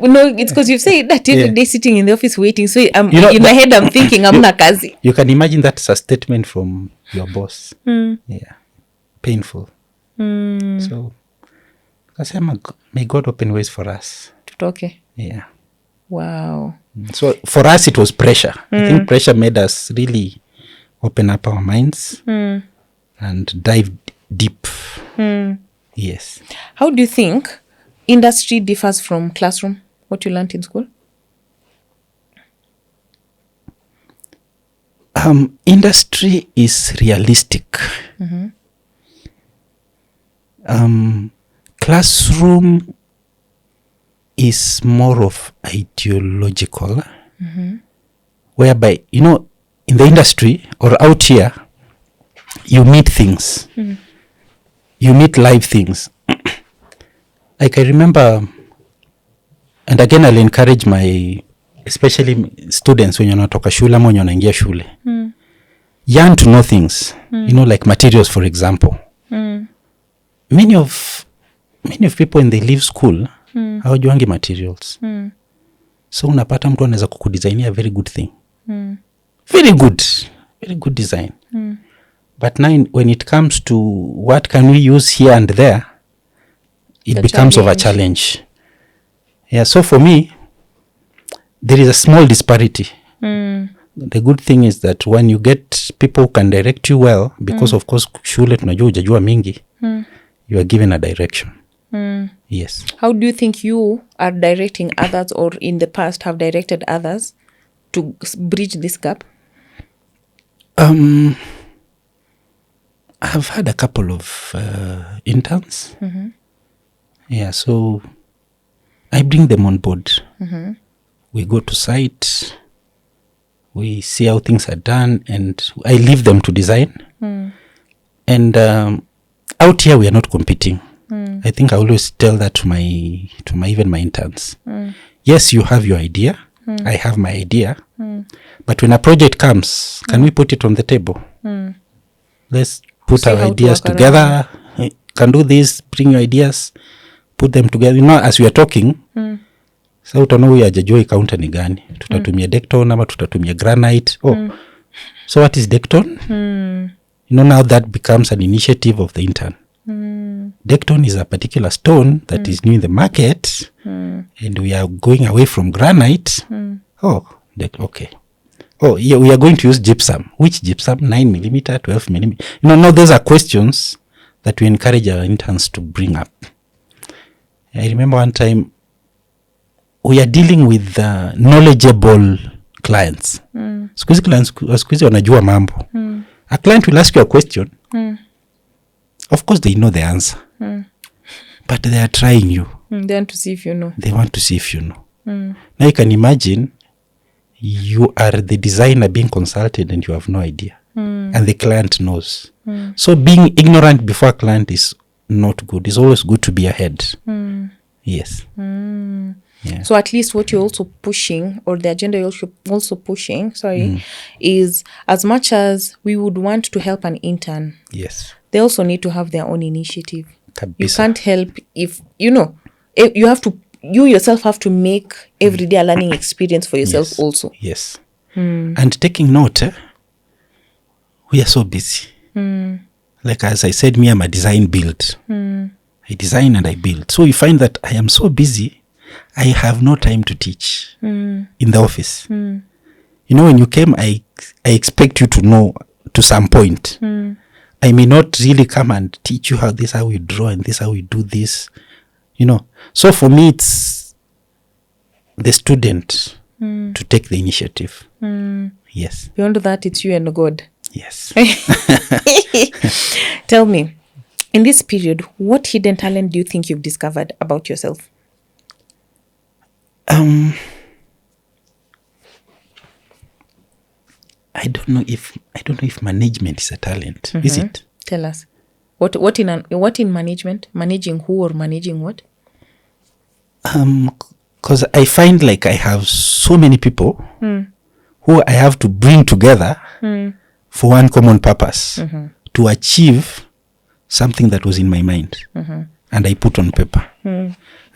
S2: No, it's because you've said that every day sitting in the office waiting. So in my head, I'm thinking, I'm not kazi.
S1: You can imagine that's a statement from your boss. Yeah. Painful. So, may God open ways for us.
S2: Okay.
S1: Yeah.
S2: Wow.
S1: So, for us, it was pressure. I think pressure made us really open up our minds and dive deep. Yes.
S2: How do you think industry differs from classroom, what you learned in school?
S1: Industry is realistic. Classroom is more of ideological, whereby, in the industry or out here, you meet things. You meet live things. Like I remember, and again I'll encourage especially students when you're not shule ama when you're naingia shule. Yearn to know things, like materials, for example. Many of people when they leave school, hawajuangi materials. So unapata mtu anaweza kukudesignia a very good thing. very good design. But now when it comes to what can we use here and there, it becomes of a challenge. Yeah, so for me, there is a small disparity. The good thing is that when you get people who can direct you well, because of course shule tunajua hujajua mingi, you are given a direction. Yes.
S2: How do you think you are directing others, or in the past have directed others to bridge this gap?
S1: I have had a couple of interns. Yeah, so I bring them on board. We go to site, we see how things are done, and I leave them to design. And out here we are not competing. I think I always tell that to my even my interns. Yes, you have your idea. I have my idea. But when a project comes, can we put it on the table? Let's put our ideas together. Can do this, bring your ideas, put them together. You know, as we are talking, so utaona huyu hajajua counter ni gani. Tutatumia Decton ama tutatumia granite. So what is Decton? You know, now that becomes an initiative of the intern. Decton is a particular stone that is new in the market, and we are going away from granite. Okay. Yeah, we are going to use gypsum. Which gypsum? 9mm, 12mm. You know, now those are questions that we encourage our interns to bring up. I remember one time we are dealing with knowledgeable clients. Siku hizi wanajua mambo. A client will ask you a question. Of course they know the answer. But they are trying you.
S2: They want to see if you know.
S1: They want to see if you know. Now you can imagine you are the designer being consulted and you have no idea. And the client knows. So being ignorant before a client is not good. It's always good to be ahead. Yes. Yeah.
S2: So at least what you're also pushing, or the agenda you're also pushing, is as much as we would want to help an intern,
S1: yes,
S2: they also need to have their own initiative.
S1: Kabisa.
S2: You can't help if, you have to, you yourself have to make every day a learning experience for yourself also.
S1: Yes. And taking note, we are so busy. Like as I said, me, I'm a design build. I design and I build. So you find that I am so busy, I have no time to teach in the office. You know, when you came, I expect you to know to some point. I may not really come and teach you how we draw and this how we do this. You know, so for me, it's the student to take the initiative. Yes.
S2: Beyond that, it's you and God.
S1: Yes.
S2: Tell me, in this period, what hidden talent do you think you've discovered about yourself?
S1: I don't know if management is a talent. Is it?
S2: Tell us. What in management? Managing who or managing what?
S1: Because I find like I have so many people who I have to bring together for one common purpose, to achieve something that was in my mind, and I put on paper.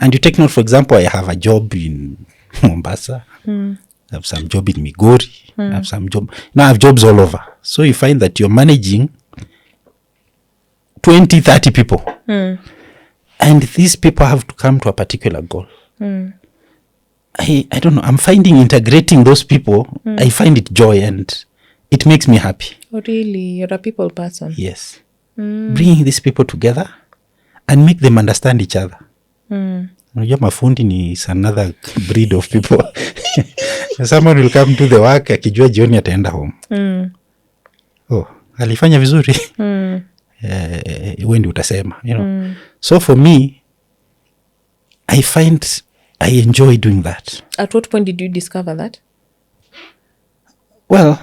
S1: And you take note, for example, I have a job in Mombasa, I have some job in Migori, I have some job. Now I have jobs all over. So you find that you're managing 20, 30 people. And these people have to come to a particular goal. I don't know, I'm finding integrating those people, I find it joy and it makes me happy.
S2: Oh, really? You're a people person?
S1: Yes. Bringing these people together and make them understand each other. Unajua mafundi is another breed of people. Someone will come to the work akijua jioni ataenda home. Alifanya vizuri. Wendi utasema, you know. So for me, I find I enjoy doing that.
S2: At what point did you discover that?
S1: Well,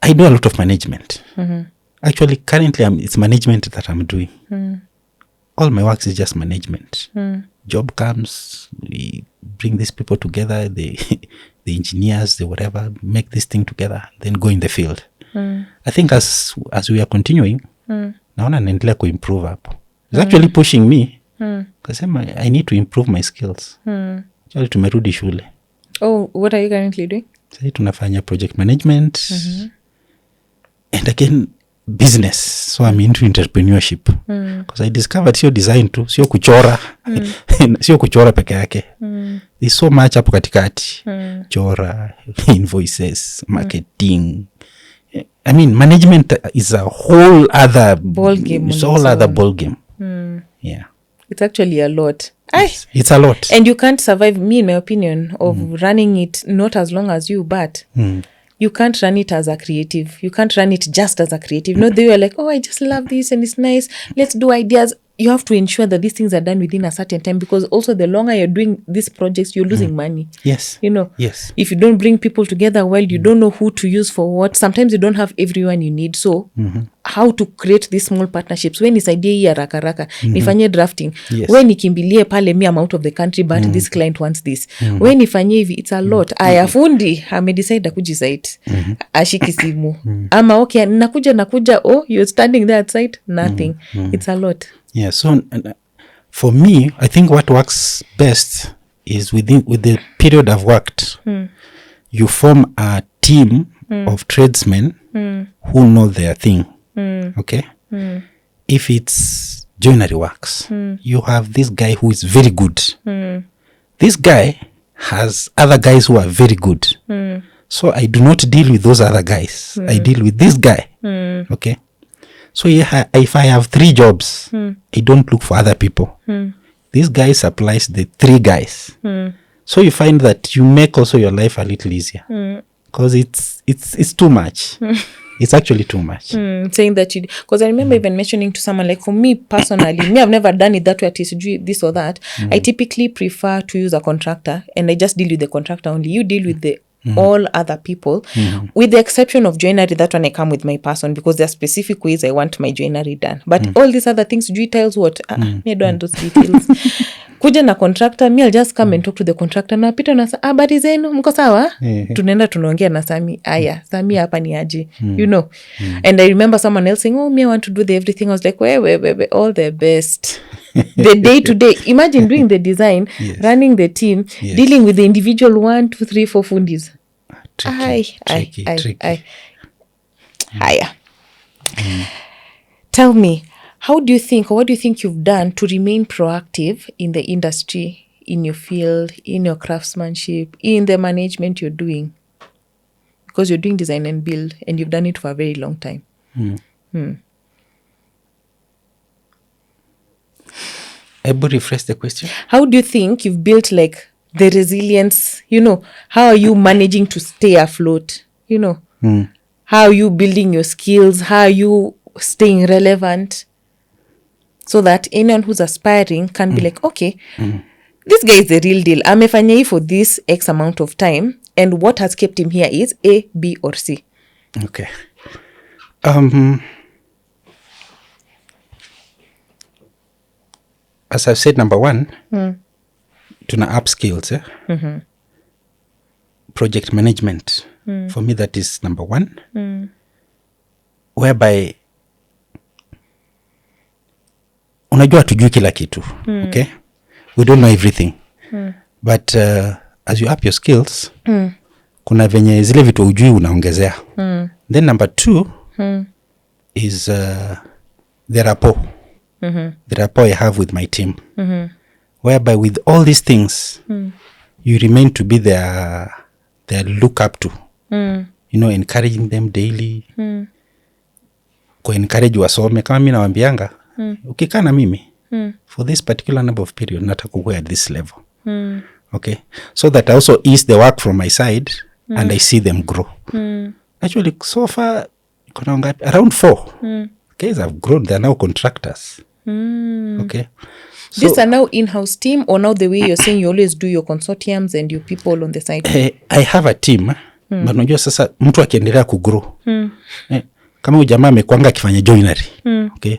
S1: I do a lot of management. Actually, currently, it's management that I'm doing. All my work is just management. Job comes, we bring these people together, the engineers, the whatever, make this thing together, then go in the field. I think as we are continuing, naona naendelea kuimprove hapo. It's actually pushing me. Kasema I need to improve my skills. Actually tumerudi shule.
S2: Oh, what are you currently doing?
S1: Sasa tunafanya project management and again business. So I'm into entrepreneurship because I discovered sio design tu, sio kuchora sio kuchora peke yake. There's so much hapo katikati. Chora, invoices, marketing. I mean, management is a whole other ball game. It's a whole other ball game. Yeah.
S2: It's actually a lot.
S1: Yes, it's a lot.
S2: And you can't survive, me in my opinion, of running it not as long as you, but you can't run it as a creative. You can't run it just as a creative. No, they were like, oh, I just love this and it's nice. Let's do ideas. You have to ensure that these things are done within a certain time, because also the longer you're doing these projects, you're losing money.
S1: Yes.
S2: You know,
S1: yes.
S2: If you don't bring people together well, you don't know who to use for what. Sometimes you don't have everyone you need. So how to create these small partnerships? When is idea hii haraka haraka, nifanye drafting.
S1: Yes.
S2: When nikimbilie pale, me I'm out of the country, but this client wants this. When nifanye hivi, it's a lot. Aya fundi, amedecide kujisite. Ashiki simu. Ama okay, nakuja, oh, you're standing there at site, nothing. It's a lot.
S1: Yeah, so for me, I think what works best is with the period I've worked, you form a team of tradesmen who know their thing. Okay? If it's joinery works, you have this guy who is very good. This guy has other guys who are very good. So I do not deal with those other guys. I deal with this guy. Okay? So if I have 3 jobs, I don't look for other people. This guy supplies the 3 guys. So you find that you make also your life a little easier. Because it's too much. It's actually too much.
S2: Saying that you... Because I remember even mentioning to someone, like for me personally, I've never done it that way, at least this or that. I typically prefer to use a contractor, and I just deal with the contractor only. You deal with the all other people, with the exception of joinery. That one I come with my person, because there are specific ways I want my joinery done. But all these other things, details, what? Me I don't want those details. Kuja na contractor, me I'll just come and talk to the contractor. Na pita na habari zenu, mko sawa? Tunaenda tunaongea na Sami. Aya, Sami hapa ni aje. You know. And I remember someone else saying, oh, me I want to do the everything. I was like, wait, all the best. The day to day. Imagine doing the design, running the team, dealing with the individual 1, 2, 3, 4 fundis. Tricky. Higher. Tell me, how do you think, or what do you think you've done to remain proactive in the industry, in your field, in your craftsmanship, in the management you're doing? Because you're doing design and build, and you've done it for a very long time.
S1: Able to rephrase the question?
S2: How do you think you've built like the resilience? You know, how are you managing to stay afloat? You know, how are you building your skills? How are you staying relevant? So that anyone who's aspiring can be like, okay, this guy is the real deal. Amefanya hii for this X amount of time, and what has kept him here is A, B, or C.
S1: Okay. As I've said, number 1, tuna up skills. Project management. For me, that is number 1. Whereby unajua tujui kila kitu. Okay? We don't know everything. But as you up your skills, kuna venye zile vitu ujui unaongezea. Then number 2 is the rapport. The rapport I have with my team. Whereby with all these things, you remain to be their look up to. You know, encouraging them daily. Encourage wasome. Kama mimi nawaambianga, ukikaa na mimi, for this particular number of period, nataka kuwa at this level. Okay? So that I also ease the work from my side, and I see them grow. Actually, so far, around 4 guys have grown. They are now contractors. Okay? So,
S2: these are now in-house team, or now the way you're saying you always do your consortiums and your people on the side?
S1: I have a team. But unajua sasa mtu akiendelea kugrow. Kama ujamaa amekwanga akifanya joinery. Okay?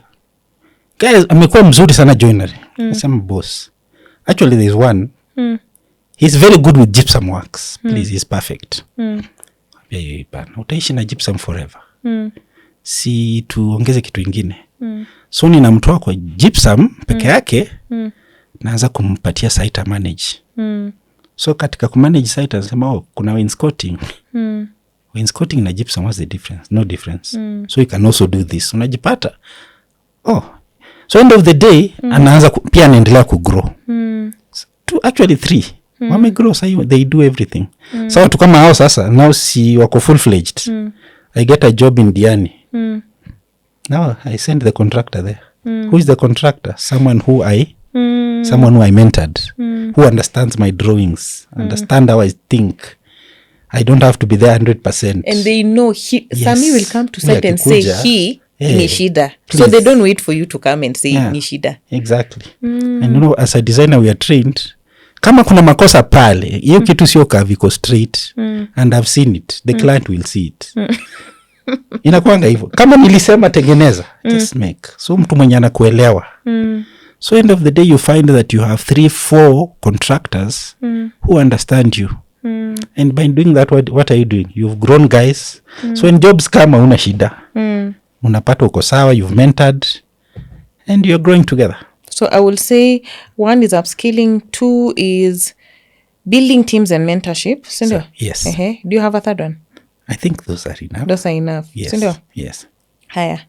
S1: Guys, amekuwa mzuri sana joinery. Nasema boss. Actually, there's one. He's very good with gypsum works. Please, he's perfect. Utaishi na gypsum forever. Si tuongeze kitu ingine. So ninamtoa kwa gypsum peke yake, naanza kumpatia site manage. So katika kumanage site anasema kuna wainscoting. Wainscoting na gypsum, what's the difference? No difference. So you can also do this. Unajipata so end of the day anaanza pia anaendelea kugrow. Actually 3 wamegrow, so they do everything. So watu kama hao sasa now si wako full fledged. I get a job in Diani. Now I send the contractor there. Who is the contractor? Someone who I mentored, who understands my drawings, understand how I think. I don't have to be there 100%.
S2: And they know Sami will come to site and say ni shida.
S1: Please.
S2: So they don't wait for you to come and say ni shida.
S1: Exactly. And as a designer we are trained. Kama kuna makosa pale, hiyo kitu sio kaviko straight, and I've seen it. The client will see it. Inakuanga hivyo. Kama nilisema tengeneza, just make. So mtu mwenye anakuelewa. So end of the day you find that you have 3-4 contractors who understand you. And by doing that, what are you doing? You've grown, guys. So when jobs come, una shida. Unapata uko sawa, you've mentored, and you're growing together.
S2: So I will say 1 is upskilling, 2 is building teams and mentorship. So,
S1: yes.
S2: Do you have a third one?
S1: I think those are enough.
S2: Those are enough.
S1: Yes.
S2: So,
S1: yes.
S2: Haya.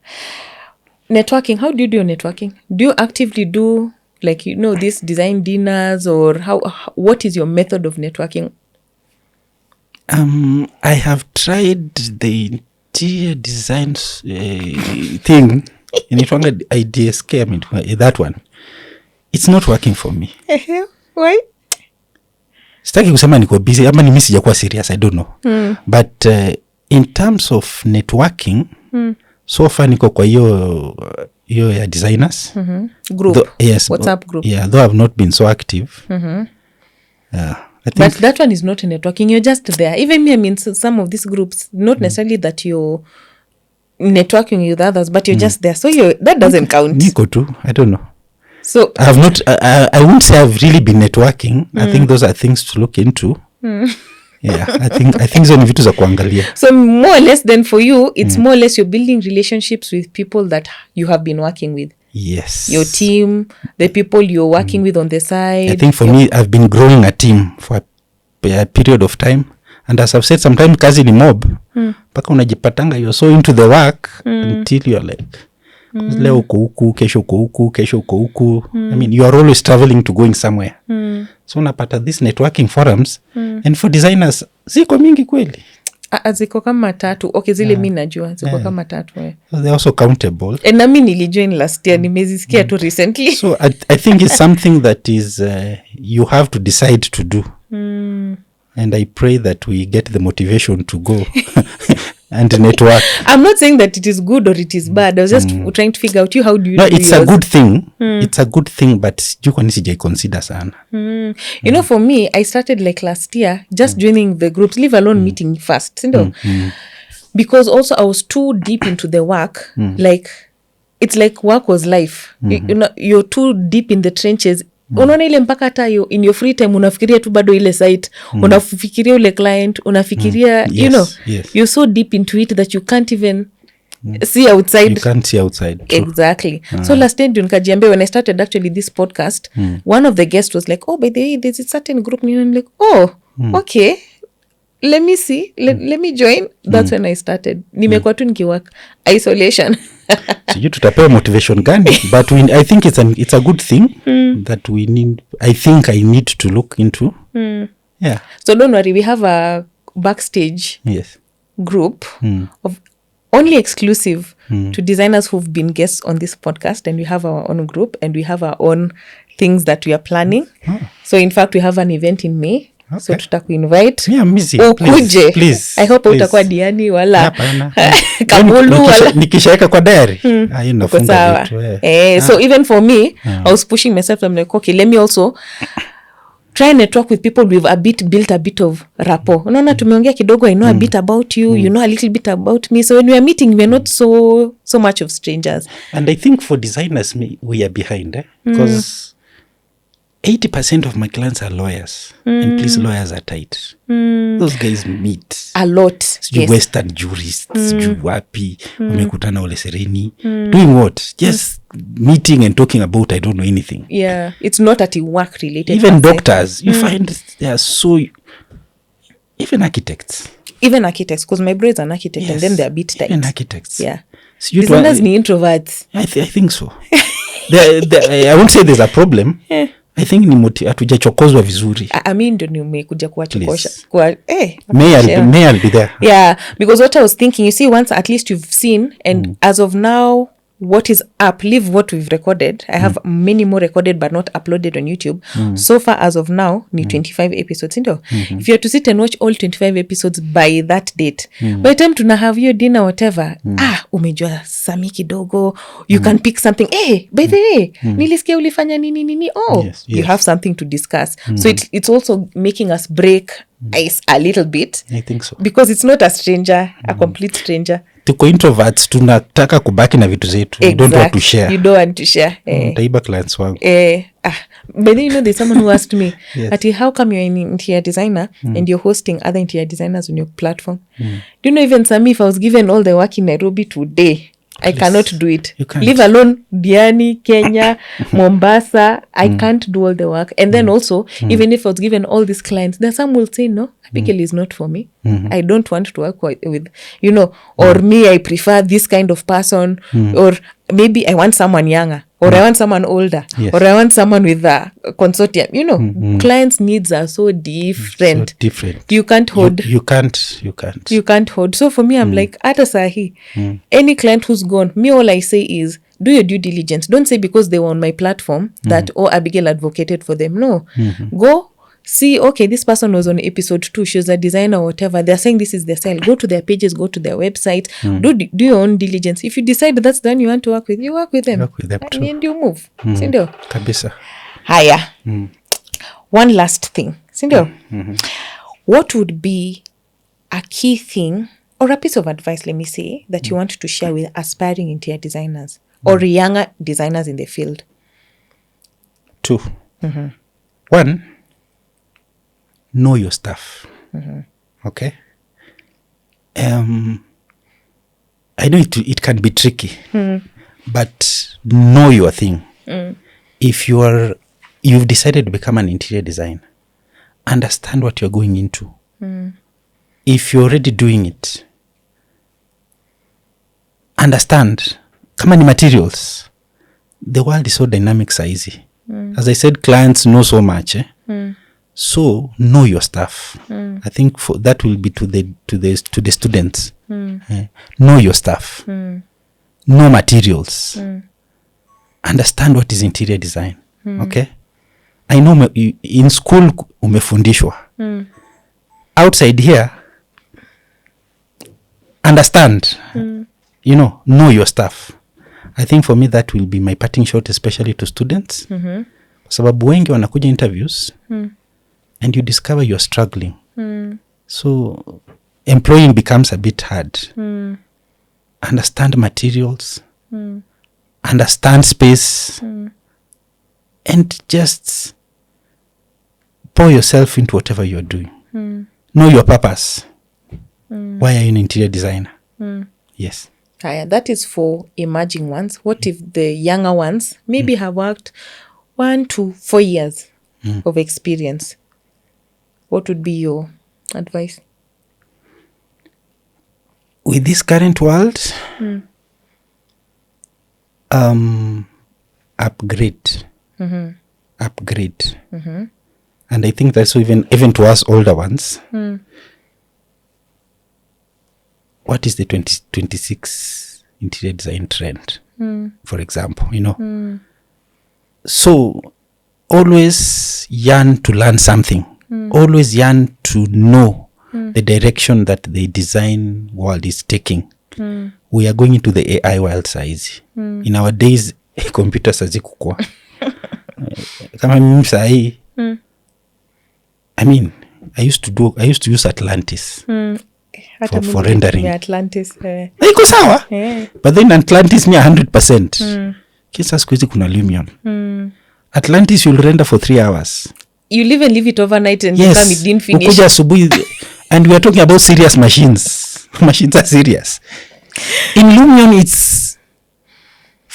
S2: Networking. How do you do networking? Do you actively do these design dinners, or what is your method of networking?
S1: I have tried the interior designs thing. And it wanga IDSK, that one. It's not working for me.
S2: Why?
S1: Sitaki kusema niko busy ama mimi sijakuwa serious, I don't know. But in terms of networking, so far niko kwa hiyo ya designers
S2: group.
S1: Yes,
S2: WhatsApp group.
S1: Yeah, though I've not been so active.
S2: But that one is not networking. You're just there. Even me, some of these groups, not necessarily that you're networking with others, but you're just there. So that doesn't count.
S1: Niko too. I don't know.
S2: So
S1: I have not. I won't say I've really been networking. I think those are things to look into. Yeah, I think so ni vitu za kuangalia.
S2: So more or less, then for you, it's more or less you're building relationships with people that you have been working with.
S1: Yes.
S2: Your team, the people you're working with on the side.
S1: I think for me, I've been growing a team for a period of time. And as I've said, sometimes kazi ni mob. Paka unajipatanga, you're so into the work until you're like, leo uko huku, kesho uko huku, kesho uko huku. I mean, you are always traveling to going somewhere. So unapata these networking forums. And for designers, ziko mingi kweli.
S2: Ziko kama 3. Okay, zile mi najua. Ziko kama 3.
S1: They're also countable.
S2: And nami nilijoin last year. Nimezisikia tu recently.
S1: So I think it's something that is you have to decide to do. And I pray that we get the motivation to go and network.
S2: I'm not saying that it is good or it is bad. I was just trying to figure out how do you do
S1: it's yours. A good thing. It's a good thing, but juko nisijai consider sana.
S2: You know, for me, I started like last year, just joining the groups, leave alone meeting first. Because also I was too deep into the work. Like, it's like work was life. You know, you're too deep in the trenches. Unaona ile mpaka hata in your free time unafikiria tu bado ile site, unafikiria ule client, unafikiria you know, you're so deep into it that you can't even see outside.
S1: You can't see outside. True.
S2: Exactly. So last time nikajiambia, when I started actually this podcast, one of the guests was like, by the way, there's a certain group, and I'm like, okay, let me see, let me join. That's when I started. Nimekuwa tu nikiwork isolation.
S1: Sijui tutapewa motivation gani, but I think it's a good thing that we need. I think I need to look into. Yeah.
S2: So don't worry, we have a backstage group of only exclusive to designers who've been guests on this podcast, and we have our own group, and we have our own things that we are planning. So in fact, we have an event in May. Okay. So tutakuinvite.
S1: Yeah, Missy.
S2: Ukuje.
S1: Please.
S2: I hope utakuwa Diani wala Kamulu wala.
S1: Nikishaeka kwa diary. Nafunga
S2: vitu. So even for me, I was pushing myself. I'm like, okay, let me also try and network with people with built a bit of rapport. Unaona tumeongea kidogo, I know a bit about you, you know a little bit about me. So when we are meeting, we're not so much of strangers.
S1: And I think for designers, we are behind, because 80% of my clients are lawyers. And please, lawyers are tight. Those guys meet
S2: a lot.
S1: Western jurists, wapi, wamekutana ole sereni. Doing what? Just meeting and talking about I don't know anything.
S2: Yeah, it's not at work related.
S1: Even doctors, you find they are so, even architects,
S2: because my brother's an architect.
S1: Yes.
S2: And then they're a bit tight.
S1: Even architects.
S2: Yeah.
S1: So you
S2: Designers ni introverts.
S1: I think so. I won't say there's a problem. I think ni hatujachokozwa vizuri.
S2: I mean, ndo nimekuja kuwachokosha.
S1: May I'll be there.
S2: Yeah, because what I was thinking, you see, once at least you've seen, and as of now, what is up, leave what we've recorded. I have many more recorded but not uploaded on YouTube. So far as of now, ni 25 episodes. If you have to sit and watch all 25 episodes by that date, by the time tuna have your dinner, whatever, umejua Sami kidogo, you can pick something. Hey, by the way, nilisikia ulifanya nini. Yes. You have something to discuss. So it's also making us break ice a little bit.
S1: I think so.
S2: Because it's not a stranger, a complete stranger.
S1: Tuko introverts, tunataka kubaki na vitu zetu.
S2: Exactly.
S1: You don't want to share.
S2: You don't want to share.
S1: Taiba clients wangu.
S2: But then there's someone who asked me, Ati, how come you're an interior designer and you're hosting other interior designers on your platform? Do you know, even Sami, if I was given all the work in Nairobi today, I cannot do it.
S1: You can't.
S2: Leave alone Diani, Kenya, Mombasa. I can't do all the work. And then also, even if I was given all these clients, then some will say, no, Abigail is not for me. I don't want to work with, or me, I prefer this kind of person, or maybe I want someone younger, or I want someone older, or I want someone with a consortium. Clients' needs are so different.
S1: So different.
S2: You can't hold.
S1: You can't.
S2: You can't hold. So for me, I'm like, ata sahi, any client who's gone, me, all I say is, do your due diligence. Don't say because they were on my platform that, Abigail advocated for them. No. Go see, okay, this person was on episode 2. She's a designer or whatever. They're saying this is their style. Go to their pages, go to their website. Do your own diligence. If you decide that's the one you want to work with, you work with them.
S1: Work with them too.
S2: And you move. Sindio?
S1: Kabisa.
S2: Haya. One last thing. Sindio? What would be a key thing or a piece of advice, let me say, that you want to share with aspiring interior designers or younger designers in the field?
S1: 2. 1, know your stuff. Okay? I know it can be tricky, but know your thing. If you've decided to become an interior designer, understand what you're going into. If you're already doing it, understand. Kama ni materials, the world is so dynamic, so easy. As I said, clients know so much. So know your stuff. I think that will be to the students. Know your stuff. Know materials. Understand what is interior design. Okay? I know in school umefundishwa. Outside here, understand. Know your stuff. I think for me that will be my parting shot, especially to students. Sababu wengi wanakuja interviews and you discover you're struggling. So employing becomes a bit hard. Understand materials. Understand space. And just pour yourself into whatever you're doing. Know your purpose. Why are you an interior designer? Yes.
S2: That is for emerging ones. What if the younger ones maybe have worked 1 to 4 years of experience? What would be your advice?
S1: With this current world, upgrade. Upgrade. And I think that's even to us older ones. What is the 2026 interior design trend, for example, So always yearn to learn something. Always yearn to know the direction that the design world is taking. We are going into the AI world size. In our days, computers hazikukua. Kama mimi sahi, I mean, I used to use Atlantis. For rendering.
S2: Atlantis.
S1: Iko sawa. But then Atlantis ni 100%. Kisa siku hizi kuna Lumion. Atlantis you'll render for 3 hours.
S2: You'll even leave it overnight and come it didn't finish.
S1: Ukuja asubuhi. And we are talking about serious machines. Machines are serious. In Lumion it's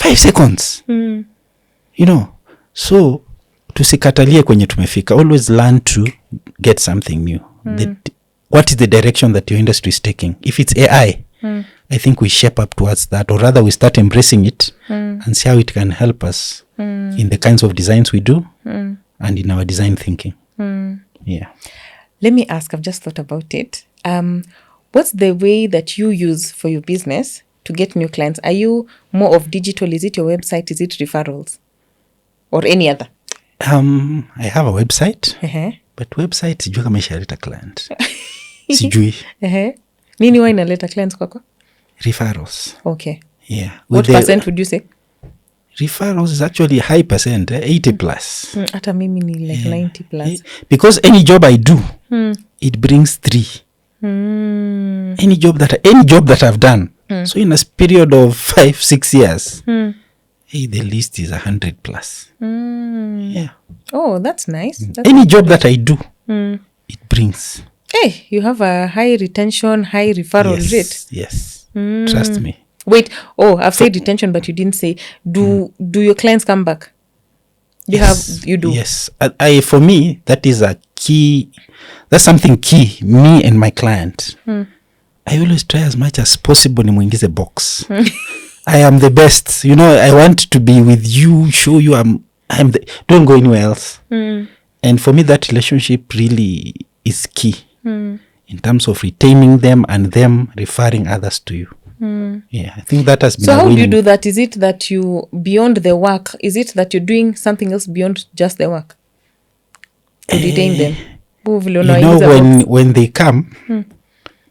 S1: 5 seconds. You know, so tusikatalie kwenye tumefika. Always learn to get something new. What is the direction that your industry is taking? If it's AI, I think we shape up towards that, or rather we start embracing it and see how it can help us in the kinds of designs we do and in our design thinking. Yeah.
S2: Let me ask, I've just thought about it. What's the way that you use for your business to get new clients? Are you more of digital? Is it your website? Is it referrals? Or any other?
S1: I have a website, but website sijui kama ishaleta client. Sijui.
S2: Nini wa inaleta clients kwako?
S1: Referrals.
S2: Okay.
S1: Yeah.
S2: What percent would you say?
S1: Referrals is actually a high percent, 80 plus.
S2: Hata mimi ni like 90 plus.
S1: Because any job I do, it brings 3. Any job that I've done. So in a period of 5-6 years, the list is 100 plus. Yeah.
S2: Oh, that's nice.
S1: Any job that I do, it brings.
S2: Hey, you have a high retention, high referral rate.
S1: Yes. Trust me.
S2: Wait, I've said retention, but you didn't say, do your clients come back? You do?
S1: Yes. For me, that is a key. That's something key, me and my client. I always try as much as possible nimuingize box. I am the best. You know, I want to be with you, show you don't go anywhere else. And for me, that relationship really is key in terms of retaining them and them referring others to you. Yeah, I think that has been.
S2: So how do you do that? Is it that you, beyond the work, is it that you're doing something else beyond just the work to retain them?
S1: You know, when they come,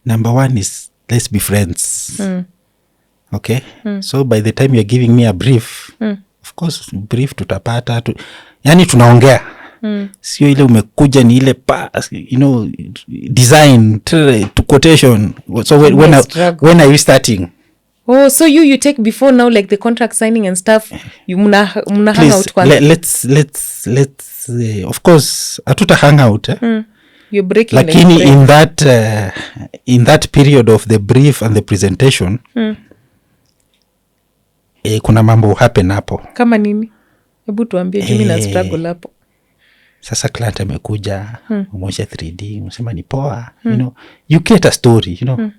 S1: number one is, let's be friends. Okay? So by the time you're giving me a brief, of course, brief tutapata. Yani tunaongea. Sio ile umekuja ni ile design to quotation. So when are you starting?
S2: Oh, so you take before now, like the contract signing and stuff. You muna hang out kwanza.
S1: Let's of course atuta hang out.
S2: You're breaking.
S1: Lakini in that period of the brief and the presentation, kuna mambo happen hapo.
S2: Kama nini? Hebu tuambie mimi na struggle hapo.
S1: Sasa client amekuja, umeonyesha 3D, unasema ni poa, you know, you create a story, you know.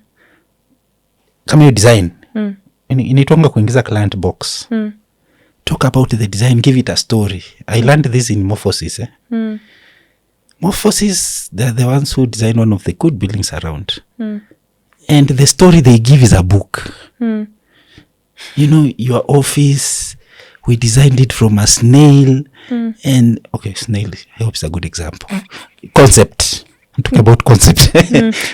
S1: Kama you design, inaitwanga kuingiza client box. Talk about the design, give it a story. I learned this in Morphosis. Morphosis, they're the ones who design one of the good buildings around. And the story they give is a book. You know, your office, we designed it from a snail. And, okay, snail, I hope it's a good example. Concept. I'm talking about concept.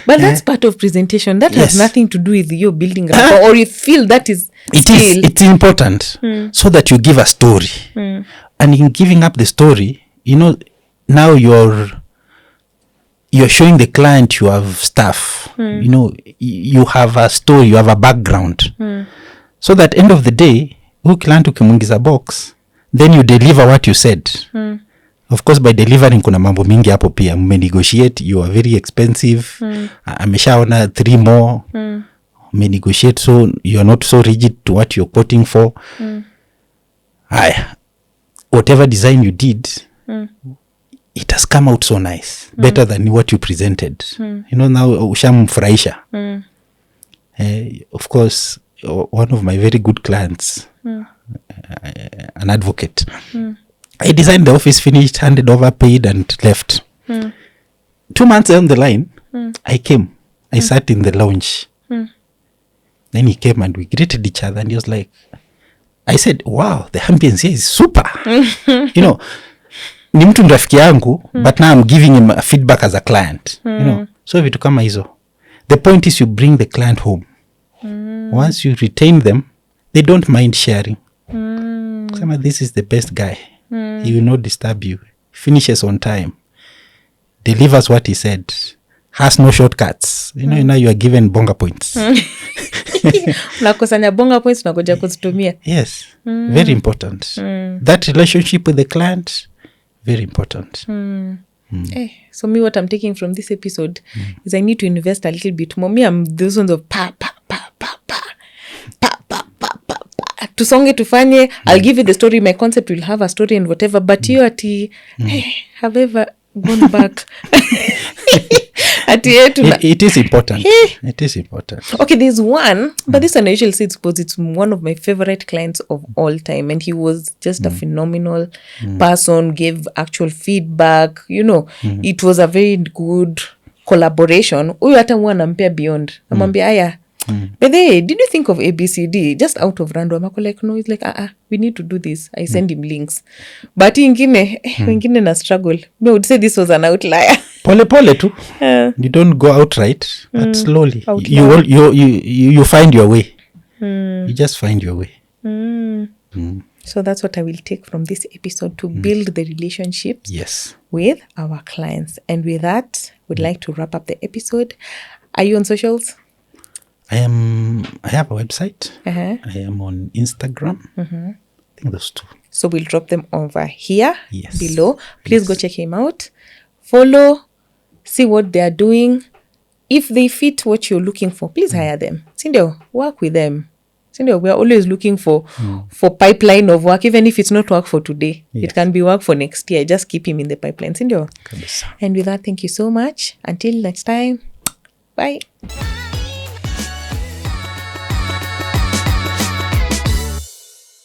S2: But that's part of presentation. That has nothing to do with your building rapport, or you feel that is
S1: it's important so that you give a story. And in giving up the story, you know, now you're showing the client you have stuff. You know, you have a story, you have a background. So that end of the day, who client ukimungiza box, then you deliver what you said. Of course, by delivering kuna mambo mingi hapo pia. Negotiate, you are very expensive. Ameshaona 3 more. Negotiate, so you are not so rigid to what you're quoting for. Whatever design you did, it has come out so nice. Better than what you presented. You know, now ushamfurahisha. Of course, one of my very good clients, an advocate, I designed the office, finished, handed over, paid, and left. 2 months down the line, I came. I sat in the lounge. Then he came and we greeted each other, and he was like, I said, wow, the ambience here is super. You know, ni mtu rafiki yangu, but now I'm giving him a feedback as a client. You know, so vitu kama hizo. The point is you bring the client home. Once you retain them, they don't mind sharing. This is the best guy. He will not disturb you. Finishes on time. Delivers what he said. Has no shortcuts. You know, now you are given bonga points.
S2: Unakusanya bonga points unakuja kuzitumia.
S1: Yes. Very important. That relationship with the client, very important.
S2: So me, what I'm taking from this episode is I need to invest a little bit more. Me, I'm those ones of tusonge tufanye, I'll give you the story, my concept will have a story and whatever, but you ati have ever gone back ati
S1: it is important. It is important.
S2: Okay, there's one, but this one I usually say it's one of my favorite clients of all time, and he was just a phenomenal person, gave actual feedback, it was a very good collaboration. Huyu hata nampea beyond, namwambia aya, but hey, did you think of ABCD just out of random? Ako like, no, it's like we need to do this. I send him links, but wengine na struggle. I would say this was an outlier.
S1: Pole tu. You don't go outright, but slowly you find your way. You just find your way.
S2: So that's what I will take from this episode, to build the relationships with our clients. And with that, we'd like to wrap up the episode. Are you on socials?
S1: I have a website. I am on Instagram. I think those two.
S2: So we'll drop them over here below. Please go check him out. Follow, see what they are doing. If they fit what you're looking for, please hire them. Sindio, work with them. Sindio, we are always looking for pipeline of work, even if it's not work for today. It can be work for next year. Just keep him in the pipeline. Sindio. And with that, thank you so much. Until next time, bye.